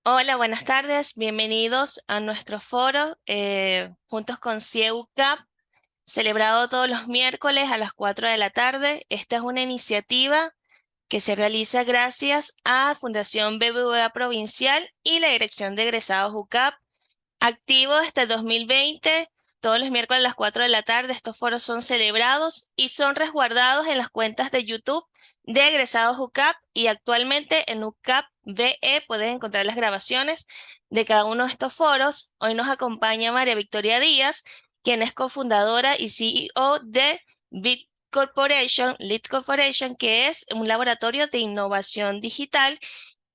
Hola, buenas tardes. Bienvenidos a nuestro foro juntos con CIEUCAP, celebrado todos los miércoles a las 4 de la tarde. Esta es una iniciativa que se realiza gracias a Fundación BBVA Provincial y la Dirección de Egresados UCAP. Activo hasta el 2020, todos los miércoles a las 4 de la tarde, estos foros son celebrados y son resguardados en las cuentas de YouTube de Egresados UCAP y actualmente en UCAP VE puedes encontrar las grabaciones de cada uno de estos foros. Hoy nos acompaña María Victoria Díaz, quien es cofundadora y CEO de Bit Corporation, Lead Corporation, que es un laboratorio de innovación digital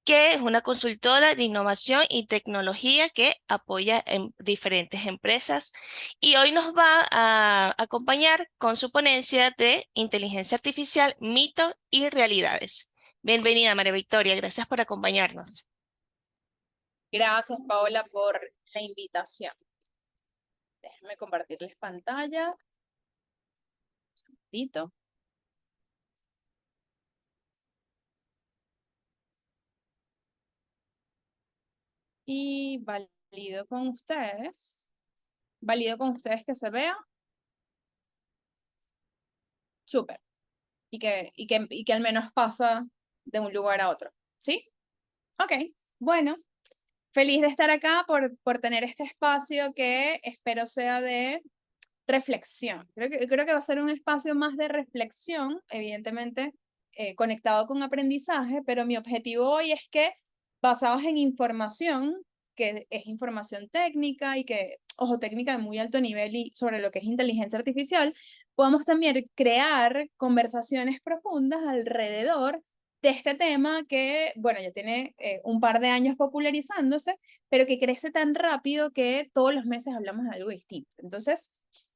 que es una consultora de innovación y tecnología que apoya en diferentes empresas. Y hoy nos va a acompañar con su ponencia de inteligencia artificial, mito y realidades. Bienvenida, María Victoria, gracias por acompañarnos. Gracias, Paola, por la invitación. Déjenme compartirles pantalla. Un segundito. Y valido con ustedes. Valido con ustedes que se vea. Súper. Y que al menos pasa de un lugar a otro. ¿Sí? Ok. Bueno, feliz de estar acá por tener este espacio que espero sea de reflexión. Creo que va a ser un espacio más de reflexión, evidentemente conectado con aprendizaje, pero mi objetivo hoy es que basados en información, que es información técnica y que, ojo, técnica de muy alto nivel y sobre lo que es inteligencia artificial, podamos también crear conversaciones profundas alrededor de este tema que, bueno, ya tiene un par de años popularizándose, pero que crece tan rápido que todos los meses hablamos de algo distinto. Entonces,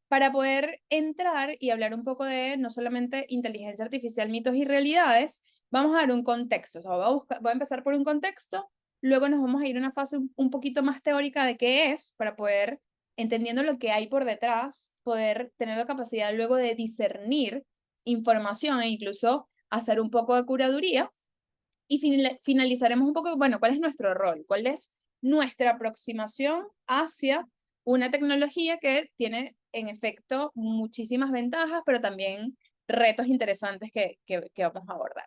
para poder entrar y hablar un poco de no solamente inteligencia artificial, mitos y realidades, vamos a dar un contexto. O sea, voy a empezar por un contexto, luego nos vamos a ir a una fase un poquito más teórica de qué es, para poder, entendiendo lo que hay por detrás, poder tener la capacidad luego de discernir información e incluso hacer un poco de curaduría. Y finalizaremos un poco, bueno, cuál es nuestro rol, cuál es nuestra aproximación hacia una tecnología que tiene, en efecto, muchísimas ventajas, pero también retos interesantes que vamos a abordar.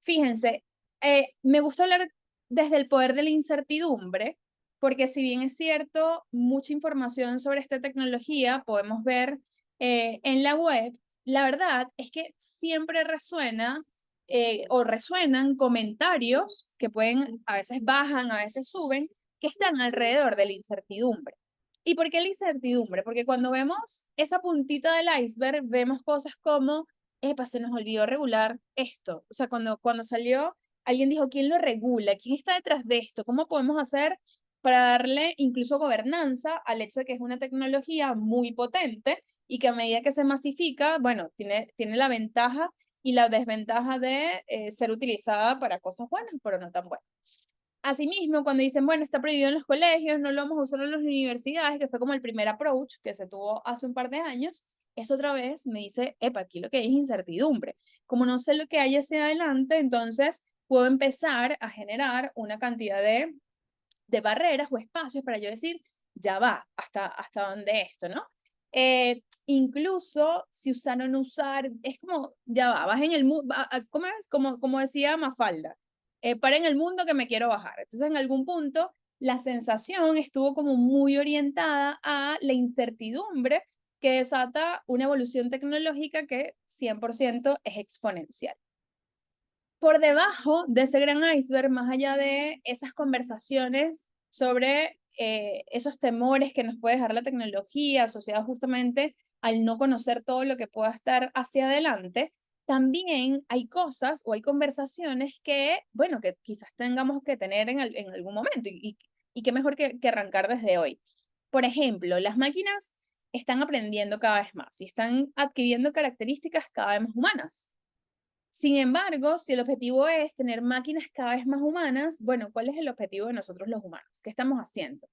Fíjense, me gusta hablar desde el poder de la incertidumbre, porque si bien es cierto, mucha información sobre esta tecnología podemos ver en la web, la verdad es que siempre resuena o resuenan comentarios que pueden, a veces bajan, a veces suben, que están alrededor de la incertidumbre. ¿Y por qué la incertidumbre? Porque cuando vemos esa puntita del iceberg, vemos cosas como epa, se nos olvidó regular esto. O sea, cuando salió, alguien dijo, ¿quién lo regula? ¿Quién está detrás de esto? ¿Cómo podemos hacer para darle incluso gobernanza al hecho de que es una tecnología muy potente y que a medida que se masifica, bueno, tiene la ventaja y la desventaja de ser utilizada para cosas buenas, pero no tan buenas? Asimismo, cuando dicen, bueno, está prohibido en los colegios, no lo vamos a usar en las universidades, que fue como el primer approach que se tuvo hace un par de años, eso otra vez me dice, epa, aquí lo que hay es incertidumbre. Como no sé lo que hay hacia adelante, entonces puedo empezar a generar una cantidad de barreras o espacios para yo decir, ya va, hasta dónde esto, ¿no? Incluso si usar o no usar, es como, ya va, vas en el mundo, ¿cómo es? Como decía Mafalda, para en el mundo que me quiero bajar. Entonces, en algún punto, la sensación estuvo como muy orientada a la incertidumbre que desata una evolución tecnológica que 100% es exponencial. Por debajo de ese gran iceberg, más allá de esas conversaciones sobre esos temores que nos puede dejar la tecnología asociados justamente al no conocer todo lo que pueda estar hacia adelante, también hay cosas o hay conversaciones que, bueno, que quizás tengamos que tener en algún momento y qué mejor que arrancar desde hoy. Por ejemplo, las máquinas están aprendiendo cada vez más y están adquiriendo características cada vez más humanas. Sin embargo, si el objetivo es tener máquinas cada vez más humanas, bueno, ¿cuál es el objetivo de nosotros los humanos? ¿Qué estamos haciendo?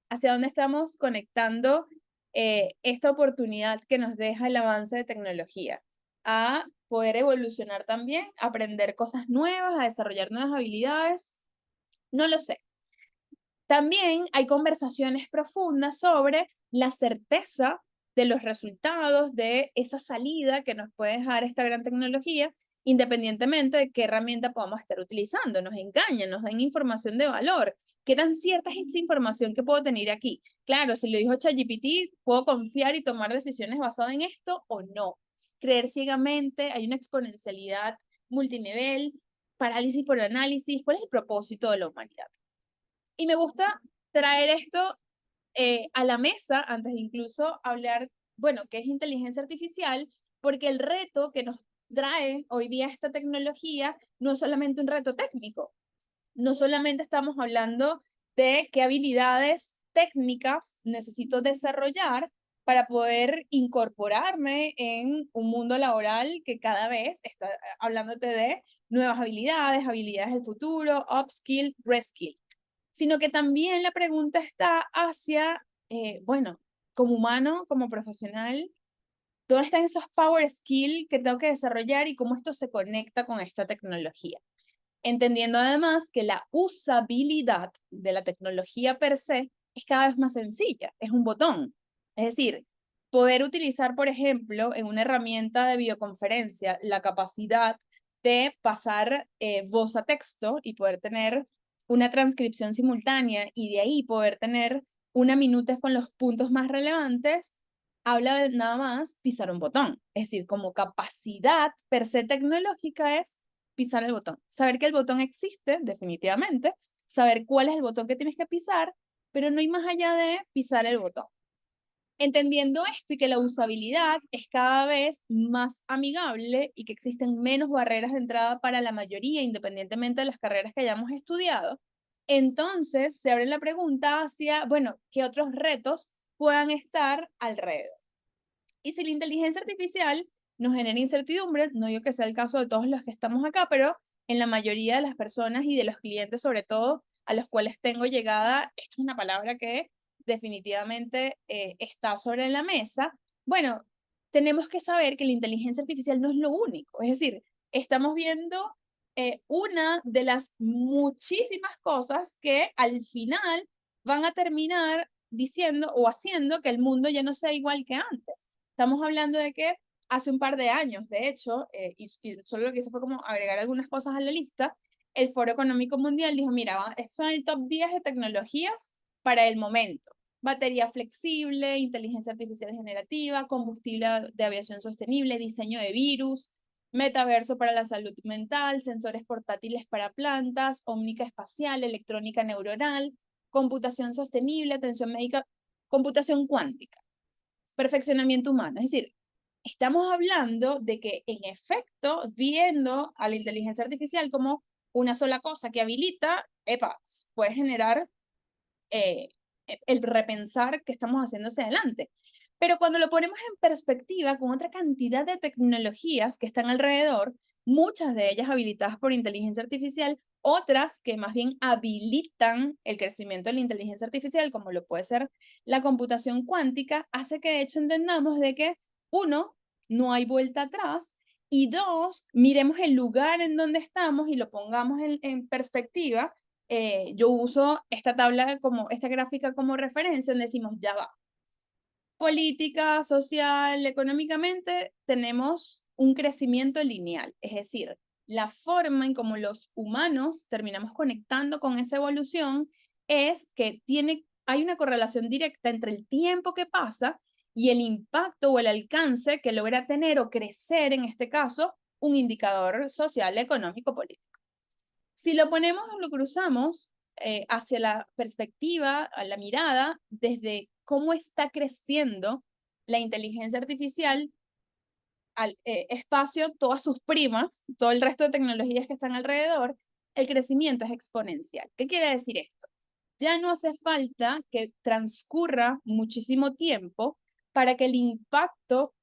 ¿Hacia dónde estamos conectando esta oportunidad que nos deja el avance de tecnología? A poder evolucionar también, aprender cosas nuevas, a desarrollar nuevas habilidades. No lo sé. También hay conversaciones profundas sobre la certeza de los resultados de esa salida que nos puede dejar esta gran tecnología, independientemente de qué herramienta podamos estar utilizando. Nos engañan, nos dan información de valor. ¿Qué tan cierta es esta información que puedo tener aquí? Claro, si lo dijo ChatGPT, ¿puedo confiar y tomar decisiones basadas en esto o no? Creer ciegamente, hay una exponencialidad multinivel, parálisis por análisis. ¿Cuál es el propósito de la humanidad? Y me gusta traer esto a la mesa antes de incluso hablar, bueno, qué es inteligencia artificial, porque el reto que nos trae hoy día esta tecnología no es solamente un reto técnico, no solamente estamos hablando de qué habilidades técnicas necesito desarrollar para poder incorporarme en un mundo laboral que cada vez está hablándote de nuevas habilidades, habilidades del futuro, upskill, reskill, sino que también la pregunta está hacia, bueno, como humano, como profesional, ¿dónde están esos power skills que tengo que desarrollar y cómo esto se conecta con esta tecnología? Entendiendo además que la usabilidad de la tecnología per se es cada vez más sencilla, es un botón. Es decir, poder utilizar, por ejemplo, en una herramienta de videoconferencia, la capacidad de pasar voz a texto y poder tener una transcripción simultánea y de ahí poder tener una minuta con los puntos más relevantes, habla de nada más pisar un botón. Es decir, como capacidad per se tecnológica es pisar el botón. Saber que el botón existe, definitivamente, saber cuál es el botón que tienes que pisar, pero no hay más allá de pisar el botón. Entendiendo esto y que la usabilidad es cada vez más amigable y que existen menos barreras de entrada para la mayoría, independientemente de las carreras que hayamos estudiado, entonces se abre la pregunta hacia, bueno, ¿qué otros retos puedan estar alrededor? Y si la inteligencia artificial nos genera incertidumbre, no digo que sea el caso de todos los que estamos acá, pero en la mayoría de las personas y de los clientes, sobre todo, a los cuales tengo llegada, esto es una palabra que definitivamente está sobre la mesa. Bueno, tenemos que saber que la inteligencia artificial no es lo único. Es decir, estamos viendo una de las muchísimas cosas que al final van a terminar diciendo o haciendo que el mundo ya no sea igual que antes. Estamos hablando de que hace un par de años, de hecho, y solo lo que hice fue como agregar algunas cosas a la lista, el Foro Económico Mundial dijo, mira, estos son el top 10 de tecnologías para el momento. Batería flexible, inteligencia artificial generativa, combustible de aviación sostenible, diseño de virus, metaverso para la salud mental, sensores portátiles para plantas, ómnica espacial, electrónica neuronal, computación sostenible, atención médica, computación cuántica, perfeccionamiento humano. Es decir, estamos hablando de que en efecto, viendo a la inteligencia artificial como una sola cosa que habilita, puede generar eh, el repensar que estamos haciendo hacia adelante. Pero cuando lo ponemos en perspectiva con otra cantidad de tecnologías que están alrededor, muchas de ellas habilitadas por inteligencia artificial, otras que más bien habilitan el crecimiento de la inteligencia artificial, como lo puede ser la computación cuántica, hace que de hecho entendamos de que, uno, no hay vuelta atrás, y dos, miremos el lugar en donde estamos y lo pongamos en perspectiva. Yo uso esta tabla como, esta gráfica como referencia, donde decimos, ya va, política, social, económicamente, tenemos un crecimiento lineal, es decir, la forma en cómo los humanos terminamos conectando con esa evolución es que hay una correlación directa entre el tiempo que pasa y el impacto o el alcance que logra tener o crecer, en este caso, un indicador social, económico, político. Si lo ponemos o lo cruzamos hacia la perspectiva, a la mirada, desde cómo está creciendo la inteligencia artificial al espacio, todas sus primas, todo el resto de tecnologías que están alrededor, el crecimiento es exponencial. ¿Qué quiere decir esto? Ya no hace falta que transcurra muchísimo tiempo para que el impacto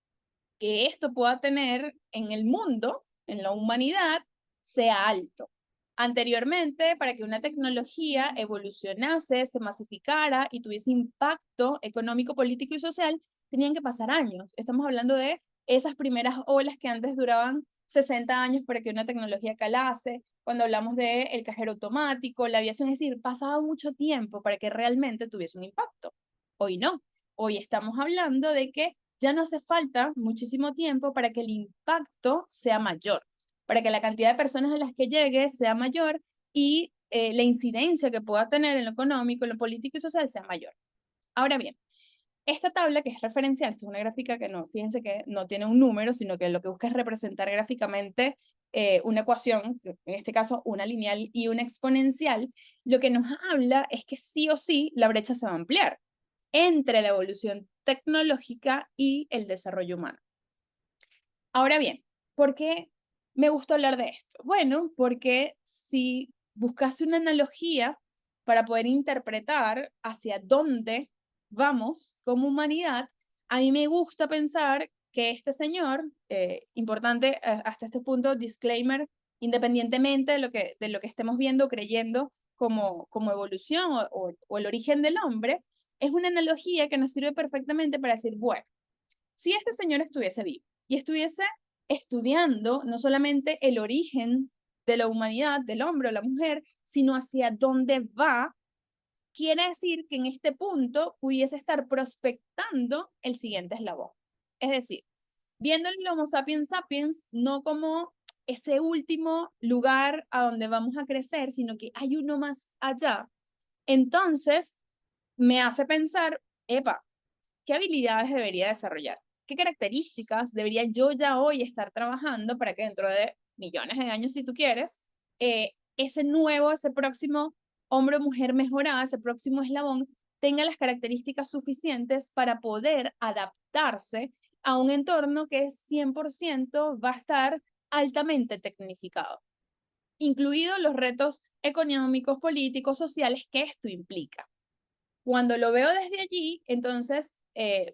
que esto pueda tener en el mundo, en la humanidad, sea alto. Anteriormente, para que una tecnología evolucionase, se masificara y tuviese impacto económico, político y social, tenían que pasar años. Estamos hablando de esas primeras olas que antes duraban 60 años para que una tecnología calase, cuando hablamos del cajero automático, la aviación, es decir, pasaba mucho tiempo para que realmente tuviese un impacto. Hoy no. Hoy estamos hablando de que ya no hace falta muchísimo tiempo para que el impacto sea mayor, para que la cantidad de personas a las que llegue sea mayor y la incidencia que pueda tener en lo económico, en lo político y social sea mayor. Ahora bien, esta tabla que es referencial, esta es una gráfica que no, fíjense que no tiene un número, sino que lo que busca es representar gráficamente una ecuación, en este caso una lineal y una exponencial, lo que nos habla es que sí o sí la brecha se va a ampliar entre la evolución tecnológica y el desarrollo humano. Ahora bien, ¿por qué me gusta hablar de esto? Bueno, porque si buscase una analogía para poder interpretar hacia dónde vamos como humanidad, a mí me gusta pensar que este señor, importante hasta este punto, disclaimer, independientemente de lo que estemos viendo, creyendo como evolución o el origen del hombre, es una analogía que nos sirve perfectamente para decir, bueno, si este señor estuviese vivo y estuviese estudiando no solamente el origen de la humanidad, del hombre o la mujer, sino hacia dónde va, quiere decir que en este punto pudiese estar prospectando el siguiente eslabón. Es decir, viendo el Homo sapiens sapiens no como ese último lugar a donde vamos a crecer, sino que hay uno más allá. Entonces, me hace pensar, epa, ¿qué habilidades debería desarrollar? ¿Qué características debería yo ya hoy estar trabajando para que dentro de millones de años, si tú quieres, ese próximo hombre o mujer mejorada, ese próximo eslabón, tenga las características suficientes para poder adaptarse a un entorno que 100% va a estar altamente tecnificado, incluidos los retos económicos, políticos, sociales que esto implica? Cuando lo veo desde allí, entonces,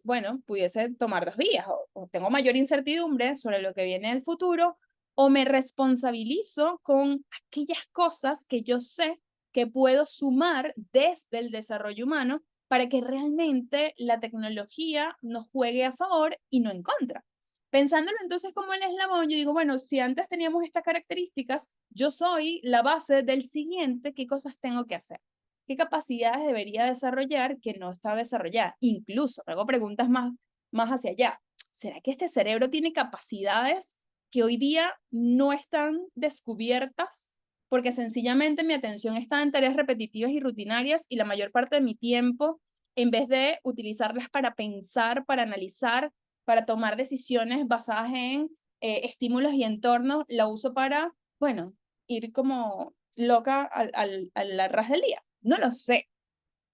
bueno, pudiese tomar dos vías, o tengo mayor incertidumbre sobre lo que viene en el futuro, o me responsabilizo con aquellas cosas que yo sé que puedo sumar desde el desarrollo humano para que realmente la tecnología nos juegue a favor y no en contra. Pensándolo entonces como el eslabón, yo digo, bueno, si antes teníamos estas características, yo soy la base del siguiente, ¿qué cosas tengo que hacer? ¿Qué capacidades debería desarrollar que no está desarrollada? Incluso, hago preguntas más hacia allá. ¿Será que este cerebro tiene capacidades que hoy día no están descubiertas? Porque sencillamente mi atención está en tareas repetitivas y rutinarias y la mayor parte de mi tiempo, en vez de utilizarlas para pensar, para analizar, para tomar decisiones basadas en estímulos y entornos, la uso para, bueno, ir como loca al ras del día. No lo sé,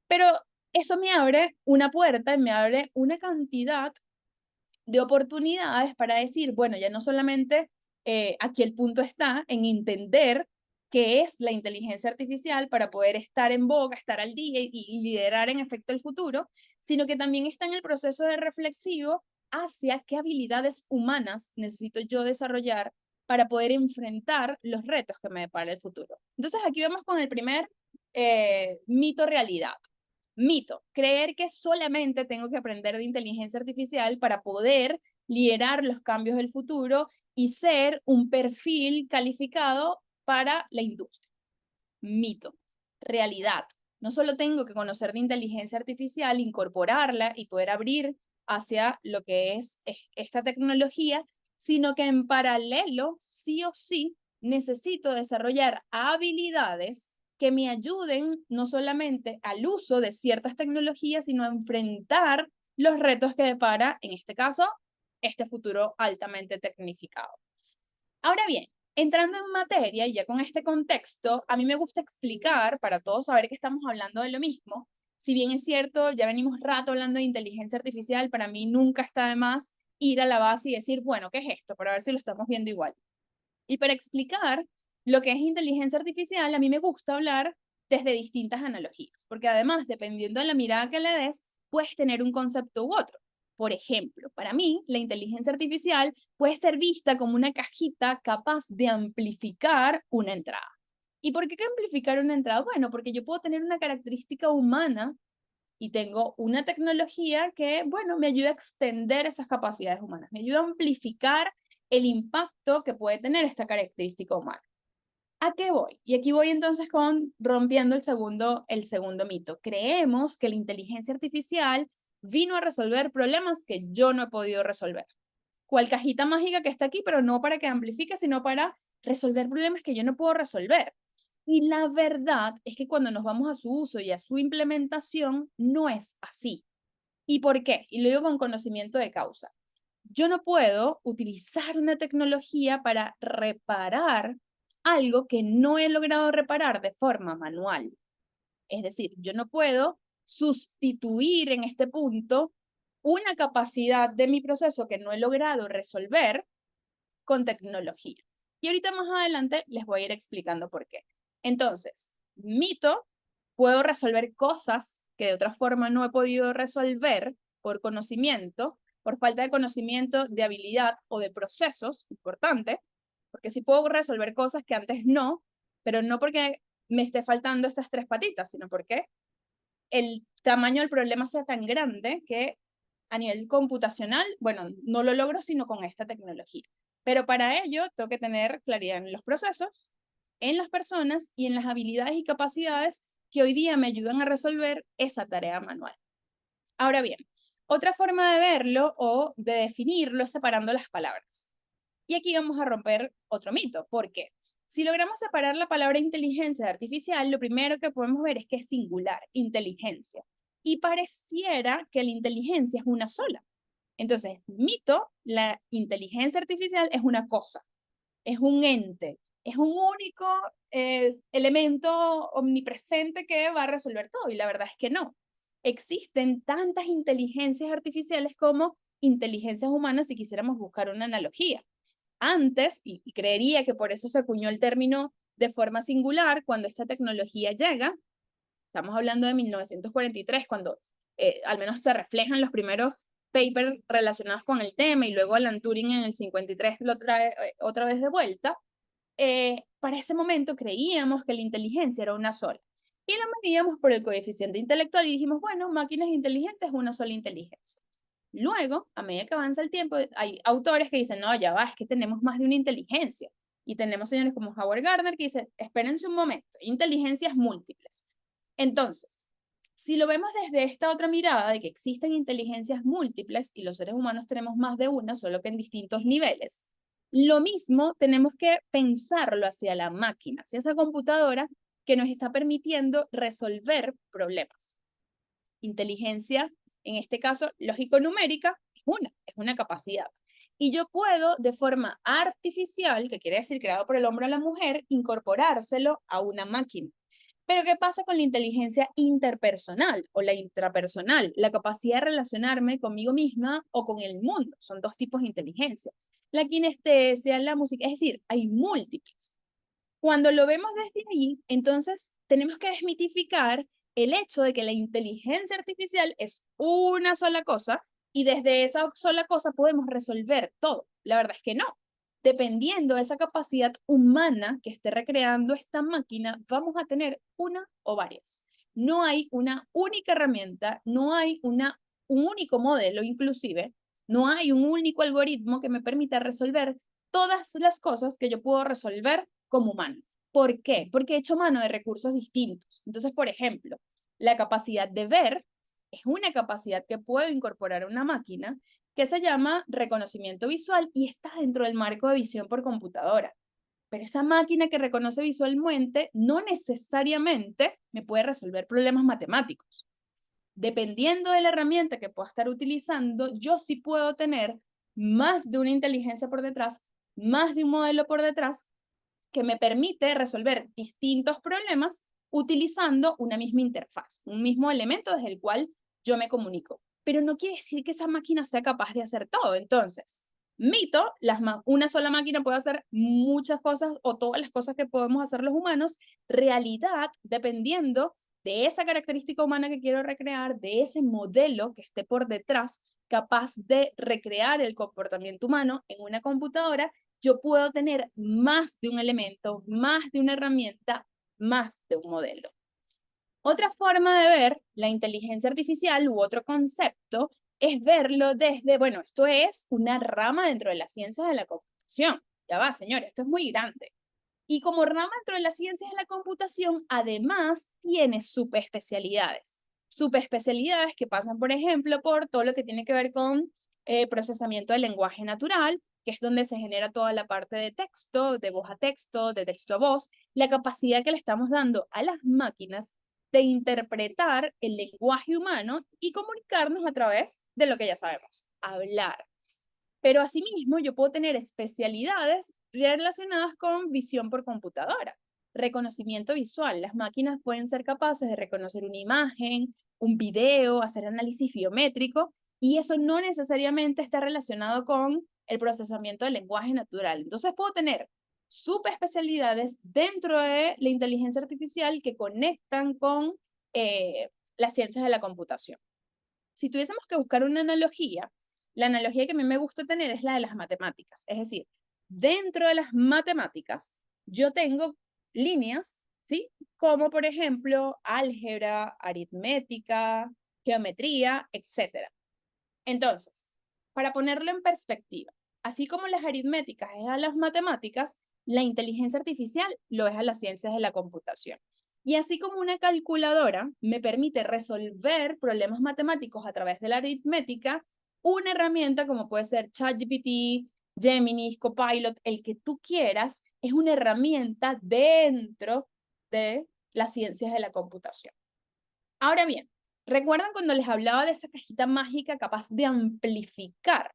pero eso me abre una puerta y me abre una cantidad de oportunidades para decir, bueno, ya no solamente aquí el punto está en entender qué es la inteligencia artificial para poder estar en boga, estar al día y liderar en efecto el futuro, sino que también está en el proceso de reflexivo hacia qué habilidades humanas necesito yo desarrollar para poder enfrentar los retos que me depara el futuro. Entonces aquí vamos con el primer mito realidad. Mito, creer que solamente tengo que aprender de inteligencia artificial para poder liderar los cambios del futuro y ser un perfil calificado para la industria. Mito, realidad. No solo tengo que conocer de inteligencia artificial, incorporarla y poder abrir hacia lo que es esta tecnología, sino que en paralelo, sí o sí, necesito desarrollar habilidades que me ayuden no solamente al uso de ciertas tecnologías, sino a enfrentar los retos que depara, en este caso, este futuro altamente tecnificado. Ahora bien, entrando en materia y ya con este contexto, a mí me gusta explicar para todos saber que estamos hablando de lo mismo. Si bien es cierto, ya venimos rato hablando de inteligencia artificial, para mí nunca está de más ir a la base y decir, bueno, ¿qué es esto? Para ver si lo estamos viendo igual. Y para explicar lo que es inteligencia artificial, a mí me gusta hablar desde distintas analogías, porque además, dependiendo de la mirada que le des, puedes tener un concepto u otro. Por ejemplo, para mí, la inteligencia artificial puede ser vista como una cajita capaz de amplificar una entrada. ¿Y por qué amplificar una entrada? Bueno, porque yo puedo tener una característica humana y tengo una tecnología que, bueno, me ayuda a extender esas capacidades humanas, me ayuda a amplificar el impacto que puede tener esta característica humana. ¿A qué voy? Y aquí voy entonces con rompiendo el segundo mito. Creemos que la inteligencia artificial vino a resolver problemas que yo no he podido resolver. Cual cajita mágica que está aquí, pero no para que amplifique, sino para resolver problemas que yo no puedo resolver. Y la verdad es que cuando nos vamos a su uso y a su implementación, no es así. ¿Y por qué? Y lo digo con conocimiento de causa. Yo no puedo utilizar una tecnología para reparar algo que no he logrado reparar de forma manual. Es decir, yo no puedo sustituir en este punto una capacidad de mi proceso que no he logrado resolver con tecnología. Y ahorita más adelante les voy a ir explicando por qué. Entonces, mito, puedo resolver cosas que de otra forma no he podido resolver por conocimiento, por falta de conocimiento, de habilidad o de procesos, importante, porque sí puedo resolver cosas que antes no, pero no porque me esté faltando estas tres patitas, sino porque el tamaño del problema sea tan grande que a nivel computacional, bueno, no lo logro sino con esta tecnología. Pero para ello tengo que tener claridad en los procesos, en las personas y en las habilidades y capacidades que hoy día me ayudan a resolver esa tarea manual. Ahora bien, otra forma de verlo o de definirlo es separando las palabras. Y aquí vamos a romper otro mito. ¿Por qué? Si logramos separar la palabra inteligencia de artificial, lo primero que podemos ver es que es singular, inteligencia. Y pareciera que la inteligencia es una sola. Entonces, mito, la inteligencia artificial es una cosa, es un ente, es un único elemento omnipresente que va a resolver todo. Y la verdad es que no. Existen tantas inteligencias artificiales como inteligencias humanas si quisiéramos buscar una analogía. Antes, y creería que por eso se acuñó el término de forma singular, cuando esta tecnología llega, estamos hablando de 1943, cuando al menos se reflejan los primeros papers relacionados con el tema, y luego Alan Turing en el 53 lo trae otra vez de vuelta. Para ese momento creíamos que la inteligencia era una sola. Y la medíamos por el coeficiente intelectual y dijimos, bueno, máquinas inteligentes, una sola inteligencia. Luego, a medida que avanza el tiempo, hay autores que dicen, no, ya va, es que tenemos más de una inteligencia. Y tenemos señores como Howard Gardner que dice, espérense un momento, inteligencias múltiples. Entonces, si lo vemos desde esta otra mirada de que existen inteligencias múltiples y los seres humanos tenemos más de una, solo que en distintos niveles, lo mismo tenemos que pensarlo hacia la máquina, hacia esa computadora que nos está permitiendo resolver problemas. Inteligencia, en este caso lógico-numérica, es una capacidad. Y yo puedo, de forma artificial, que quiere decir creado por el hombre o la mujer, incorporárselo a una máquina. Pero ¿qué pasa con la inteligencia interpersonal o la intrapersonal? La capacidad de relacionarme conmigo misma o con el mundo. Son dos tipos de inteligencia. La kinestesia, la música, es decir, hay múltiples. Cuando lo vemos desde ahí, entonces tenemos que desmitificar el hecho de que la inteligencia artificial es una sola cosa y desde esa sola cosa podemos resolver todo. La verdad es que no. Dependiendo de esa capacidad humana que esté recreando esta máquina, vamos a tener una o varias. No hay una única herramienta, no hay un único modelo inclusive, no hay un único algoritmo que me permita resolver todas las cosas que yo puedo resolver como humano. ¿Por qué? Porque he hecho mano de recursos distintos. Entonces, por ejemplo, la capacidad de ver es una capacidad que puedo incorporar a una máquina que se llama reconocimiento visual y está dentro del marco de visión por computadora. Pero esa máquina que reconoce visualmente no necesariamente me puede resolver problemas matemáticos. Dependiendo de la herramienta que pueda estar utilizando, yo sí puedo tener más de una inteligencia por detrás, más de un modelo por detrás, que me permite resolver distintos problemas utilizando una misma interfaz, un mismo elemento desde el cual yo me comunico. Pero no quiere decir que esa máquina sea capaz de hacer todo. Entonces, mito, una sola máquina puede hacer muchas cosas o todas las cosas que podemos hacer los humanos. Realidad, dependiendo de esa característica humana que quiero recrear, de ese modelo que esté por detrás, capaz de recrear el comportamiento humano en una computadora, yo puedo tener más de un elemento, más de una herramienta, más de un modelo. Otra forma de ver la inteligencia artificial u otro concepto es verlo desde, bueno, esto es una rama dentro de la ciencia de la computación. computación. Ya va, señor, esto es muy grande. Y como rama dentro de las ciencias de la computación, además tiene subespecialidades. Subespecialidades que pasan, por ejemplo, por todo lo que tiene que ver con procesamiento del lenguaje natural, que es donde se genera toda la parte de texto, de voz a texto, de texto a voz, la capacidad que le estamos dando a las máquinas de interpretar el lenguaje humano y comunicarnos a través de lo que ya sabemos, hablar. Pero asimismo, yo puedo tener especialidades relacionadas con visión por computadora, reconocimiento visual. Las máquinas pueden ser capaces de reconocer una imagen, un video, hacer análisis biométrico, y eso no necesariamente está relacionado con el procesamiento del lenguaje natural. Entonces puedo tener subespecialidades dentro de la inteligencia artificial que conectan con las ciencias de la computación. Si tuviésemos que buscar una analogía, la analogía que a mí me gusta tener es la de las matemáticas. Es decir, dentro de las matemáticas, yo tengo líneas, ¿sí? Como por ejemplo, álgebra, aritmética, geometría, etc. Entonces, para ponerlo en perspectiva, así como las aritméticas es a las matemáticas, la inteligencia artificial lo es a las ciencias de la computación. Y así como una calculadora me permite resolver problemas matemáticos a través de la aritmética, una herramienta como puede ser ChatGPT, Gemini, Copilot, el que tú quieras, es una herramienta dentro de las ciencias de la computación. Ahora bien, ¿recuerdan cuando les hablaba de esa cajita mágica capaz de amplificar?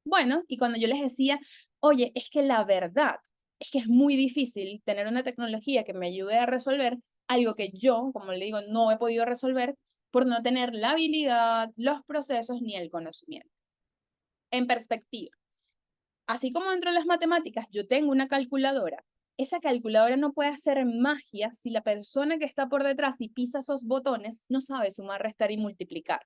Bueno, y cuando yo les decía, oye, es que la verdad es que es muy difícil tener una tecnología que me ayude a resolver algo que yo, como le digo, no he podido resolver por no tener la habilidad, los procesos ni el conocimiento. En perspectiva, así como dentro de las matemáticas yo tengo una calculadora, esa calculadora no puede hacer magia si la persona que está por detrás y pisa esos botones no sabe sumar, restar y multiplicar.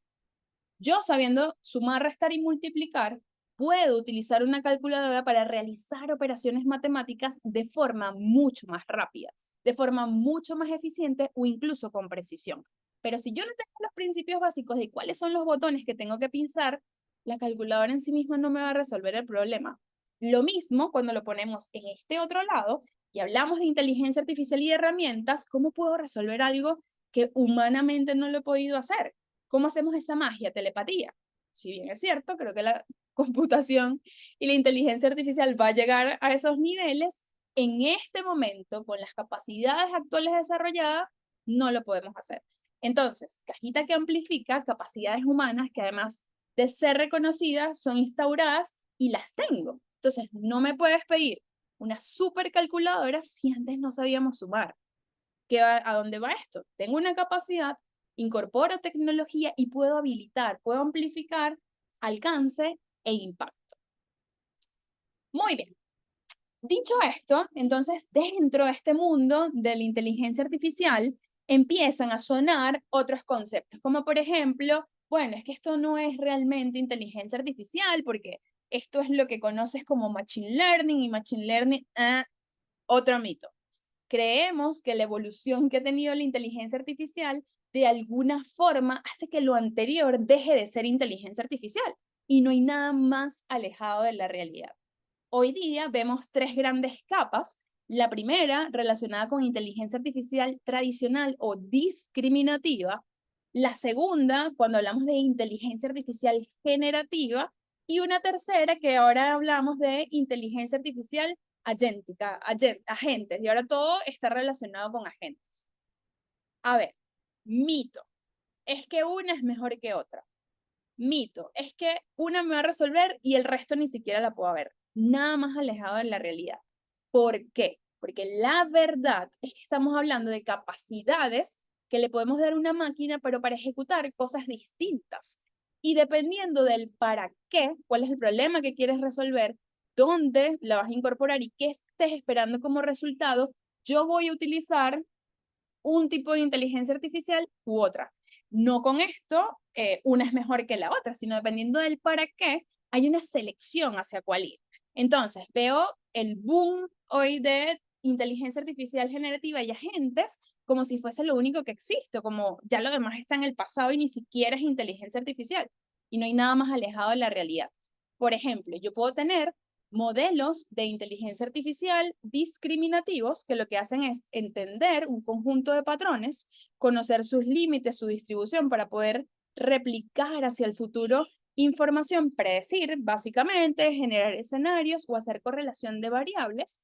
Yo, sabiendo sumar, restar y multiplicar, puedo utilizar una calculadora para realizar operaciones matemáticas de forma mucho más rápida, de forma mucho más eficiente o incluso con precisión. Pero si yo no tengo los principios básicos de cuáles son los botones que tengo que pinzar, la calculadora en sí misma no me va a resolver el problema. Lo mismo cuando lo ponemos en este otro lado y hablamos de inteligencia artificial y herramientas, ¿cómo puedo resolver algo que humanamente no lo he podido hacer? ¿Cómo hacemos esa magia? Telepatía. Si bien es cierto, creo que la computación y la inteligencia artificial va a llegar a esos niveles, en este momento, con las capacidades actuales desarrolladas, no lo podemos hacer. Entonces, cajita que amplifica capacidades humanas que además de ser reconocidas, son instauradas y las tengo. Entonces, no me puedes pedir una supercalculadora si antes no sabíamos sumar. ¿A dónde va esto? Tengo una capacidad, incorporo tecnología y puedo habilitar, puedo amplificar alcance e impacto. Muy bien. Dicho esto, entonces dentro de este mundo de la inteligencia artificial empiezan a sonar otros conceptos, como por ejemplo, bueno, es que esto no es realmente inteligencia artificial porque esto es lo que conoces como machine learning y machine learning, otro mito. Creemos que la evolución que ha tenido la inteligencia artificial de alguna forma hace que lo anterior deje de ser inteligencia artificial y no hay nada más alejado de la realidad. Hoy día vemos tres grandes capas. La primera, relacionada con inteligencia artificial tradicional o discriminativa. La segunda, cuando hablamos de inteligencia artificial generativa. Y una tercera, que ahora hablamos de inteligencia artificial agéntica, agentes. Y ahora todo está relacionado con agentes. A ver, mito. Es que una es mejor que otra. Mito, es que una me va a resolver y el resto ni siquiera la puedo ver. Nada más alejado de la realidad. ¿Por qué? Porque la verdad es que estamos hablando de capacidades que le podemos dar a una máquina, pero para ejecutar cosas distintas. Y dependiendo del para qué, cuál es el problema que quieres resolver, dónde la vas a incorporar y qué estés esperando como resultado, yo voy a utilizar un tipo de inteligencia artificial u otra. No con esto, una es mejor que la otra, sino dependiendo del para qué, hay una selección hacia cuál ir. Entonces, veo el boom hoy de inteligencia artificial generativa y agentes como si fuese lo único que existe, como ya lo demás está en el pasado y ni siquiera es inteligencia artificial y no hay nada más alejado de la realidad. Por ejemplo, yo puedo tener modelos de inteligencia artificial discriminativos que lo que hacen es entender un conjunto de patrones, conocer sus límites, su distribución para poder replicar hacia el futuro información, predecir básicamente, generar escenarios o hacer correlación de variables.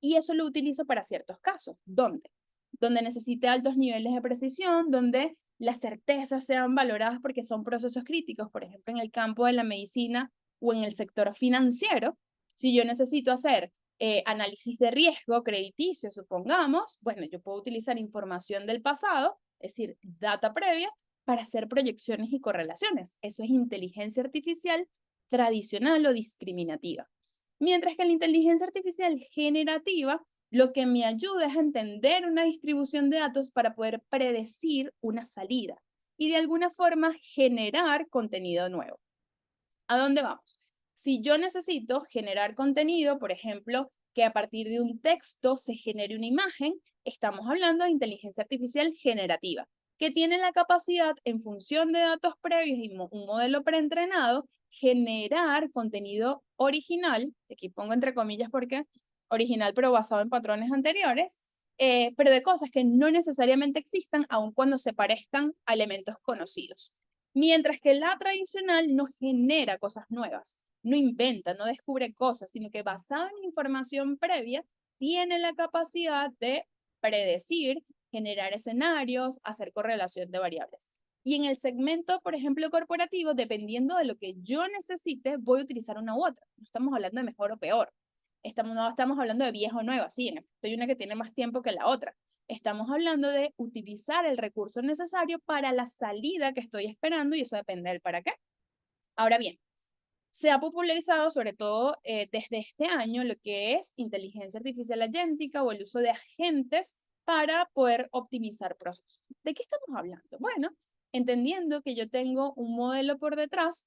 Y eso lo utilizo para ciertos casos. ¿Dónde? Donde necesite altos niveles de precisión, donde las certezas sean valoradas porque son procesos críticos, por ejemplo, en el campo de la medicina o en el sector financiero. Si yo necesito hacer análisis de riesgo crediticio, supongamos, bueno, yo puedo utilizar información del pasado, es decir, data previa, para hacer proyecciones y correlaciones. Eso es inteligencia artificial tradicional o discriminativa. Mientras que la inteligencia artificial generativa lo que me ayuda es a entender una distribución de datos para poder predecir una salida y de alguna forma generar contenido nuevo. ¿A dónde vamos? Si yo necesito generar contenido, por ejemplo, que a partir de un texto se genere una imagen, estamos hablando de inteligencia artificial generativa, que tiene la capacidad, en función de datos previos y un modelo preentrenado, generar contenido original, aquí pongo entre comillas porque original pero basado en patrones anteriores, pero de cosas que no necesariamente existan, aun cuando se parezcan a elementos conocidos. Mientras que la tradicional no genera cosas nuevas, no inventa, no descubre cosas, sino que basada en información previa, tiene la capacidad de predecir, generar escenarios, hacer correlación de variables. Y en el segmento, por ejemplo, corporativo, dependiendo de lo que yo necesite, voy a utilizar una u otra. No estamos hablando de mejor o peor. No estamos hablando de viejo o nuevo. Sí, en efecto, hay una que tiene más tiempo que la otra. Estamos hablando de utilizar el recurso necesario para la salida que estoy esperando y eso depende del para qué. Ahora bien, se ha popularizado sobre todo desde este año lo que es inteligencia artificial agéntica o el uso de agentes para poder optimizar procesos. ¿De qué estamos hablando? Bueno, entendiendo que yo tengo un modelo por detrás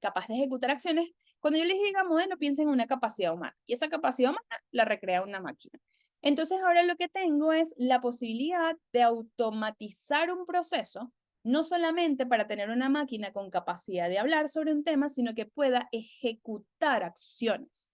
capaz de ejecutar acciones, cuando yo les diga modelo, piensen en una capacidad humana y esa capacidad humana la recrea una máquina. Entonces ahora lo que tengo es la posibilidad de automatizar un proceso, no solamente para tener una máquina con capacidad de hablar sobre un tema, sino que pueda ejecutar acciones.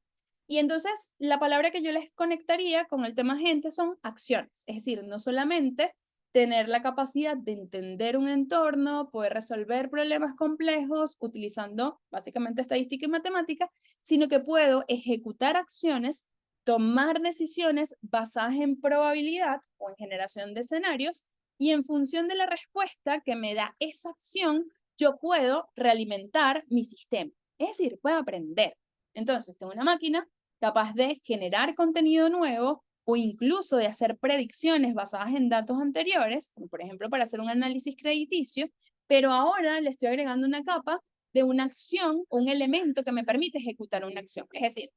Y entonces la palabra que yo les conectaría con el tema gente son acciones, es decir, no solamente tener la capacidad de entender un entorno, poder resolver problemas complejos utilizando básicamente estadística y matemática, sino que puedo ejecutar acciones, tomar decisiones basadas en probabilidad o en generación de escenarios, y en función de la respuesta que me da esa acción, yo puedo realimentar mi sistema. Es decir, puedo aprender. Entonces, tengo una máquina capaz de generar contenido nuevo, o incluso de hacer predicciones basadas en datos anteriores, como por ejemplo para hacer un análisis crediticio, pero ahora le estoy agregando una capa de una acción o un elemento que me permite ejecutar una acción. Es decir,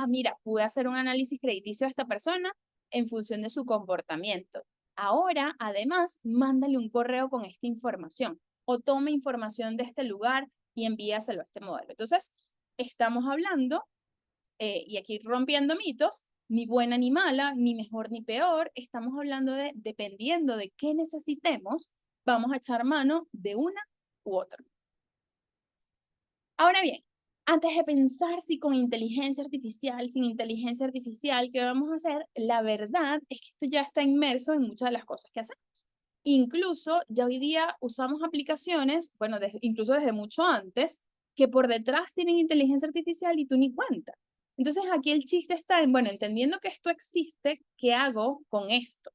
mira, pude hacer un análisis crediticio a esta persona en función de su comportamiento. Ahora, además, mándale un correo con esta información o tome información de este lugar y envíaselo a este modelo. Entonces, estamos hablando, y aquí rompiendo mitos, ni buena ni mala, ni mejor ni peor, estamos hablando de, dependiendo de qué necesitemos, vamos a echar mano de una u otra. Ahora bien, antes de pensar si con inteligencia artificial, sin inteligencia artificial, ¿qué vamos a hacer? La verdad es que esto ya está inmerso en muchas de las cosas que hacemos. Incluso ya hoy día usamos aplicaciones, bueno, incluso desde mucho antes, que por detrás tienen inteligencia artificial y tú ni cuenta. Entonces aquí el chiste está en, bueno, entendiendo que esto existe, ¿qué hago con esto?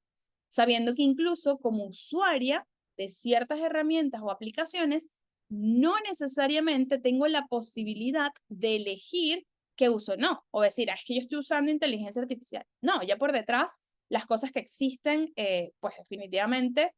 Sabiendo que incluso como usuaria de ciertas herramientas o aplicaciones, no necesariamente tengo la posibilidad de elegir qué uso o no, o decir, es que yo estoy usando inteligencia artificial. No, ya por detrás, las cosas que existen, pues definitivamente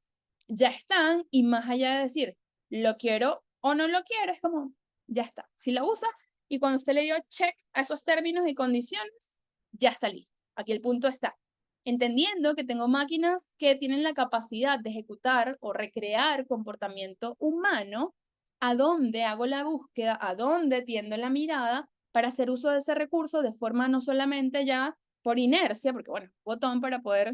ya están, y más allá de decir, lo quiero o no lo quiero, es como, ya está. Si lo usas y cuando usted le dio check a esos términos y condiciones, ya está listo. Aquí el punto está, entendiendo que tengo máquinas que tienen la capacidad de ejecutar o recrear comportamiento humano, a dónde hago la búsqueda, a dónde tiendo la mirada para hacer uso de ese recurso de forma no solamente ya por inercia, porque bueno, botón para poder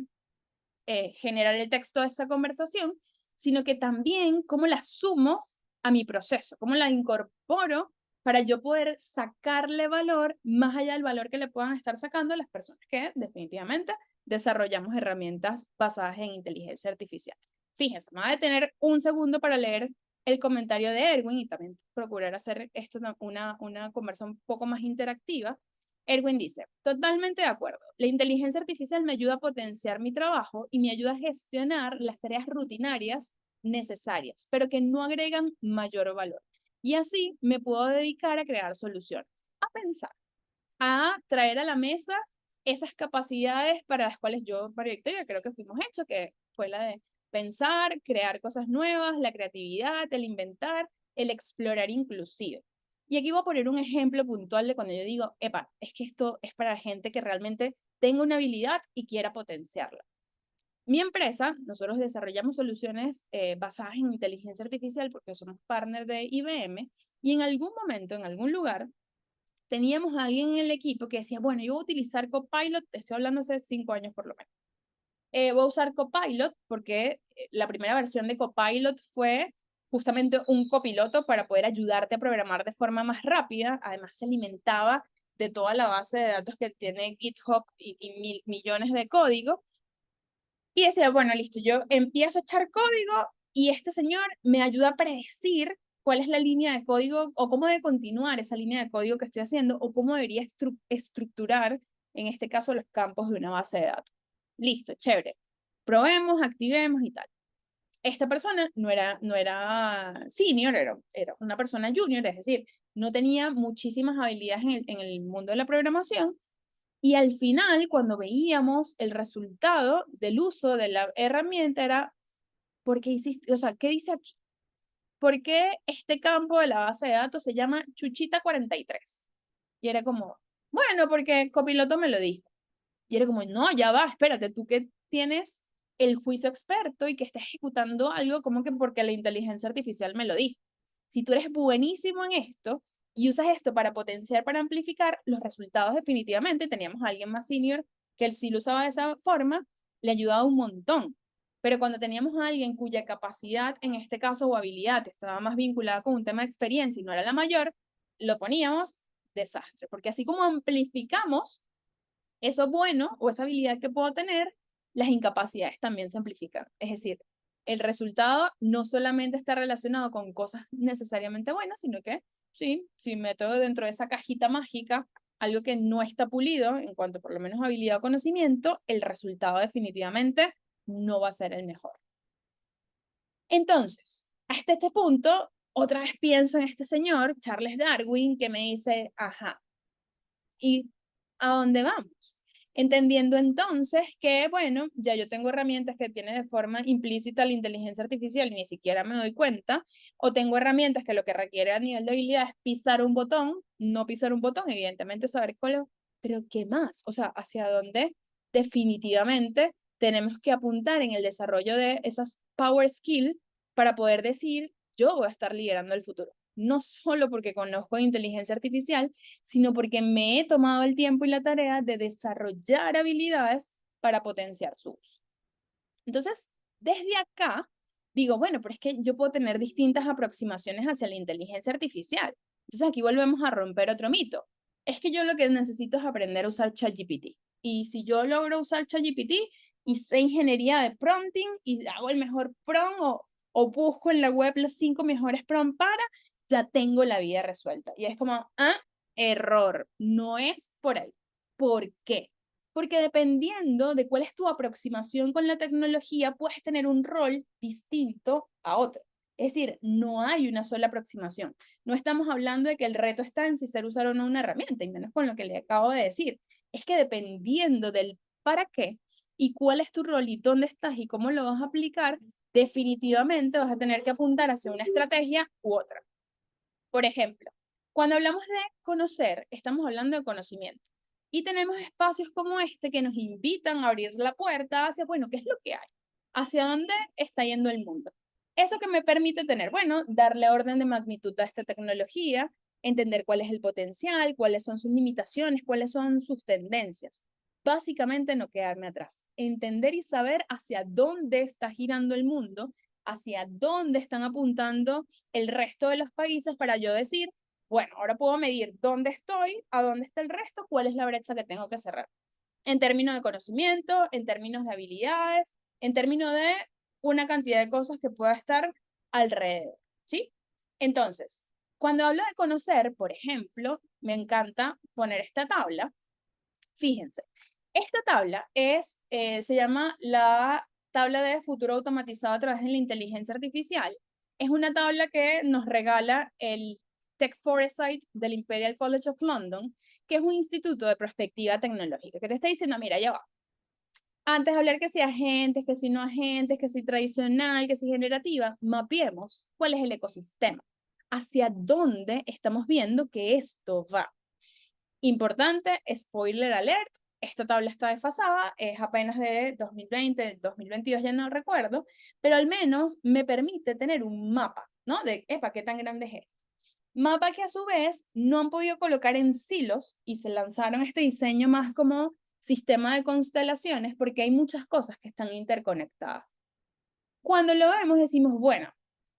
generar el texto de esta conversación, sino que también cómo la sumo a mi proceso, cómo la incorporo para yo poder sacarle valor más allá del valor que le puedan estar sacando las personas que definitivamente desarrollamos herramientas basadas en inteligencia artificial. Fíjense, me voy a detener un segundo para leer el comentario de Erwin y también procurar hacer esto una conversación un poco más interactiva. Erwin dice, totalmente de acuerdo. La inteligencia artificial me ayuda a potenciar mi trabajo y me ayuda a gestionar las tareas rutinarias necesarias, pero que no agregan mayor valor. Y así me puedo dedicar a crear soluciones, a pensar, a traer a la mesa esas capacidades para las cuales yo, María Victoria, creo que fuimos hechos, que fue la de pensar, crear cosas nuevas, la creatividad, el inventar, el explorar inclusive. Y aquí voy a poner un ejemplo puntual de cuando yo digo, epa, es que esto es para gente que realmente tenga una habilidad y quiera potenciarla. Mi empresa, nosotros desarrollamos soluciones basadas en inteligencia artificial porque somos partner de IBM y en algún momento, en algún lugar, teníamos a alguien en el equipo que decía, bueno, yo voy a utilizar Copilot, estoy hablando hace 5 años por lo menos. Voy a usar Copilot porque la primera versión de Copilot fue justamente un copiloto para poder ayudarte a programar de forma más rápida. Además, se alimentaba de toda la base de datos que tiene GitHub y millones de código. Y decía, bueno, listo, yo empiezo a echar código y este señor me ayuda a predecir cuál es la línea de código o cómo debe continuar esa línea de código que estoy haciendo o cómo debería estructurar, en este caso, los campos de una base de datos. Listo, chévere. Probemos, activemos y tal. Esta persona no era senior, era una persona junior, es decir, no tenía muchísimas habilidades en el mundo de la programación. Y al final, cuando veíamos el resultado del uso de la herramienta, era, ¿por qué hiciste? O sea, ¿qué dice aquí? ¿Por qué este campo de la base de datos se llama Chuchita 43? Y era como, bueno, porque copiloto me lo dijo. Y era como, no, ya va, espérate, tú que tienes el juicio experto y que estás ejecutando algo como que porque la inteligencia artificial me lo dijo. Si tú eres buenísimo en esto y usas esto para potenciar, para amplificar los resultados, definitivamente teníamos a alguien más senior que él sí lo usaba de esa forma, le ayudaba un montón. Pero cuando teníamos a alguien cuya capacidad, en este caso, o habilidad, estaba más vinculada con un tema de experiencia y no era la mayor, lo poníamos desastre. Porque así como amplificamos eso bueno o esa habilidad que puedo tener, las incapacidades también se amplifican. Es decir, el resultado no solamente está relacionado con cosas necesariamente buenas, sino que sí, si meto dentro de esa cajita mágica algo que no está pulido en cuanto por lo menos a habilidad o conocimiento, el resultado definitivamente no va a ser el mejor. Entonces, hasta este punto, otra vez pienso en este señor, Charles Darwin, que me dice, ajá, ¿y a dónde vamos? Entendiendo entonces que, bueno, ya yo tengo herramientas que tienen de forma implícita la inteligencia artificial y ni siquiera me doy cuenta, o tengo herramientas que lo que requiere a nivel de habilidad es pisar un botón, no pisar un botón, evidentemente saber cuál es, pero ¿qué más? O sea, ¿hacia dónde definitivamente tenemos que apuntar en el desarrollo de esas power skills para poder decir, yo voy a estar liderando el futuro? No solo porque conozco de inteligencia artificial, sino porque me he tomado el tiempo y la tarea de desarrollar habilidades para potenciar su uso. Entonces, desde acá, digo, bueno, pero es que yo puedo tener distintas aproximaciones hacia la inteligencia artificial. Entonces, aquí volvemos a romper otro mito. Es que yo lo que necesito es aprender a usar ChatGPT. Y si yo logro usar ChatGPT y sé ingeniería de prompting y hago el mejor prompt o busco en la web los 5 mejores prompts para, ya tengo la vida resuelta. Y es como, error, no es por ahí. ¿Por qué? Porque dependiendo de cuál es tu aproximación con la tecnología, puedes tener un rol distinto a otro. Es decir, no hay una sola aproximación. No estamos hablando de que el reto está en si ser usar o no una herramienta, y menos con lo que le acabo de decir. Es que dependiendo del para qué y cuál es tu rol y dónde estás y cómo lo vas a aplicar, definitivamente vas a tener que apuntar hacia una estrategia u otra. Por ejemplo, cuando hablamos de conocer, estamos hablando de conocimiento. Y tenemos espacios como este que nos invitan a abrir la puerta hacia, bueno, ¿qué es lo que hay? ¿Hacia dónde está yendo el mundo? Eso que me permite tener, bueno, darle orden de magnitud a esta tecnología, entender cuál es el potencial, cuáles son sus limitaciones, cuáles son sus tendencias. Básicamente no quedarme atrás, entender y saber hacia dónde está girando el mundo, hacia dónde están apuntando el resto de los países para yo decir, Bueno, ahora puedo medir dónde estoy, a dónde está el resto, cuál es la brecha que tengo que cerrar. En términos de conocimiento, en términos de habilidades, en términos de una cantidad de cosas que pueda estar alrededor, ¿sí? Entonces, cuando hablo de conocer, por ejemplo, me encanta poner esta tabla. Fíjense, esta tabla se llama la tabla de futuro automatizado a través de la inteligencia artificial. Es una tabla que nos regala el Tech Foresight del Imperial College of London, que es un instituto de prospectiva tecnológica, que te está diciendo, mira, ya va. Antes de hablar que si agentes, que si no agentes, que si tradicional, que si generativa, mapeemos cuál es el ecosistema, hacia dónde estamos viendo que esto va. Importante, spoiler alert, esta tabla está desfasada, es apenas de 2020, 2022, ya no recuerdo, pero al menos me permite tener un mapa, ¿no? De, epa, qué tan grande es esto. Mapa que a su vez no han podido colocar en silos y se lanzaron este diseño más como sistema de constelaciones porque hay muchas cosas que están interconectadas. Cuando lo vemos decimos, bueno,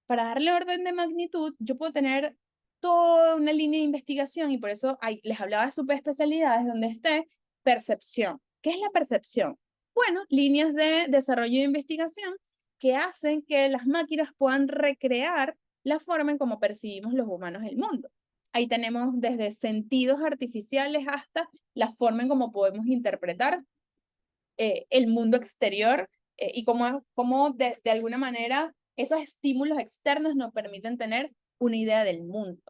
para darle orden de magnitud, yo puedo tener toda una línea de investigación y por eso les hablaba de subespecialidades donde esté percepción. ¿Qué es la percepción? Bueno, líneas de desarrollo de investigación que hacen que las máquinas puedan recrear la forma en cómo percibimos los humanos el mundo. Ahí tenemos desde sentidos artificiales hasta la forma en cómo podemos interpretar el mundo exterior y cómo de alguna manera esos estímulos externos nos permiten tener una idea del mundo.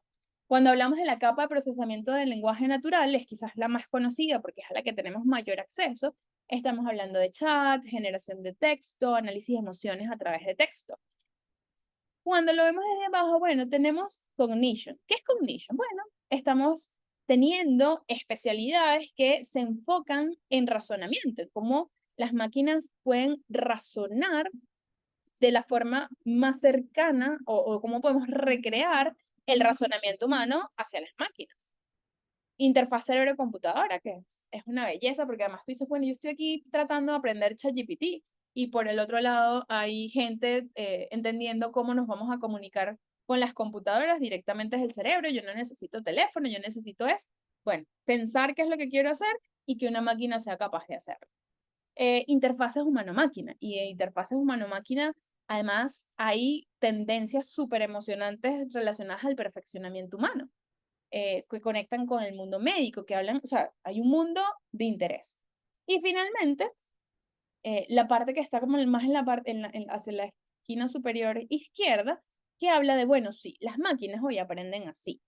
Cuando hablamos de la capa de procesamiento del lenguaje natural, es quizás la más conocida porque es a la que tenemos mayor acceso. Estamos hablando de chat, generación de texto, análisis de emociones a través de texto. Cuando lo vemos desde abajo, bueno, tenemos cognition. ¿Qué es cognition? Bueno, estamos teniendo especialidades que se enfocan en razonamiento, en cómo las máquinas pueden razonar de la forma más cercana o cómo podemos recrear el razonamiento humano hacia las máquinas. Interfaz cerebro-computadora, que es una belleza, porque además tú dices, bueno, yo estoy aquí tratando de aprender ChatGPT, y por el otro lado hay gente entendiendo cómo nos vamos a comunicar con las computadoras directamente desde el cerebro. Yo no necesito teléfono, yo necesito bueno, pensar qué es lo que quiero hacer y que una máquina sea capaz de hacerlo. Interfaces humano-máquina, y en interfaces humano-máquina además hay tendencias súper emocionantes relacionadas al perfeccionamiento humano, que conectan con el mundo médico, que hablan, o sea, hay un mundo de interés. Y finalmente, la parte que está como más en la parte, hacia la esquina superior izquierda, que habla de, bueno, sí, las máquinas hoy aprenden así.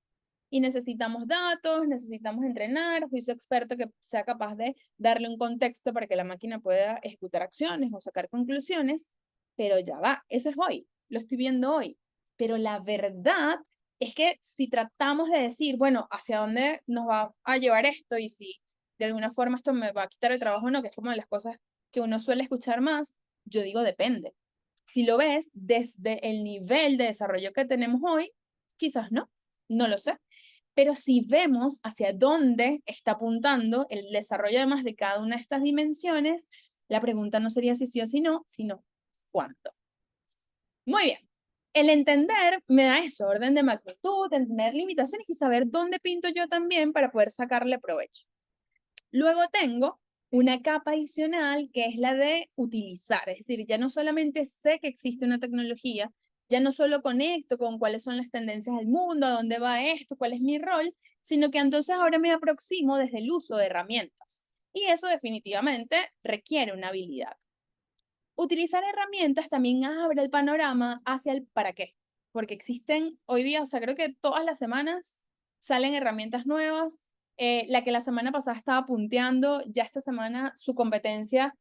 Y necesitamos datos, necesitamos entrenar, juicio experto que sea capaz de darle un contexto para que la máquina pueda ejecutar acciones o sacar conclusiones, pero ya va, eso es hoy, lo estoy viendo hoy. Pero la verdad es que si tratamos de decir, bueno, ¿hacia dónde nos va a llevar esto? Y si de alguna forma esto me va a quitar el trabajo o no, que es como de las cosas que uno suele escuchar más, yo digo depende. Si lo ves desde el nivel de desarrollo que tenemos hoy, quizás no, no lo sé. Pero si vemos hacia dónde está apuntando el desarrollo además de cada una de estas dimensiones, la pregunta no sería si sí o si no, sino cuánto. Muy bien. El entender me da eso, orden de magnitud, entender limitaciones y saber dónde pinto yo también para poder sacarle provecho. Luego tengo una capa adicional que es la de utilizar, es decir, ya no solamente sé que existe una tecnología, ya no solo conecto con cuáles son las tendencias del mundo, a dónde va esto, cuál es mi rol, sino que entonces ahora me aproximo desde el uso de herramientas. Y eso definitivamente requiere una habilidad. Utilizar herramientas también abre el panorama hacia el para qué, porque existen hoy día, o sea, creo que todas las semanas salen herramientas nuevas. La que la semana pasada estaba punteando, ya esta semana su competencia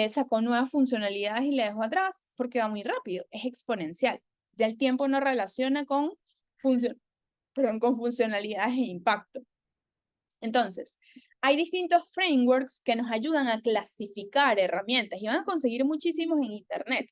sacó nuevas funcionalidades y le dejó atrás porque va muy rápido, es exponencial. Ya el tiempo no relaciona con funcionalidades e impacto. Entonces, hay distintos frameworks que nos ayudan a clasificar herramientas y van a conseguir muchísimos en Internet.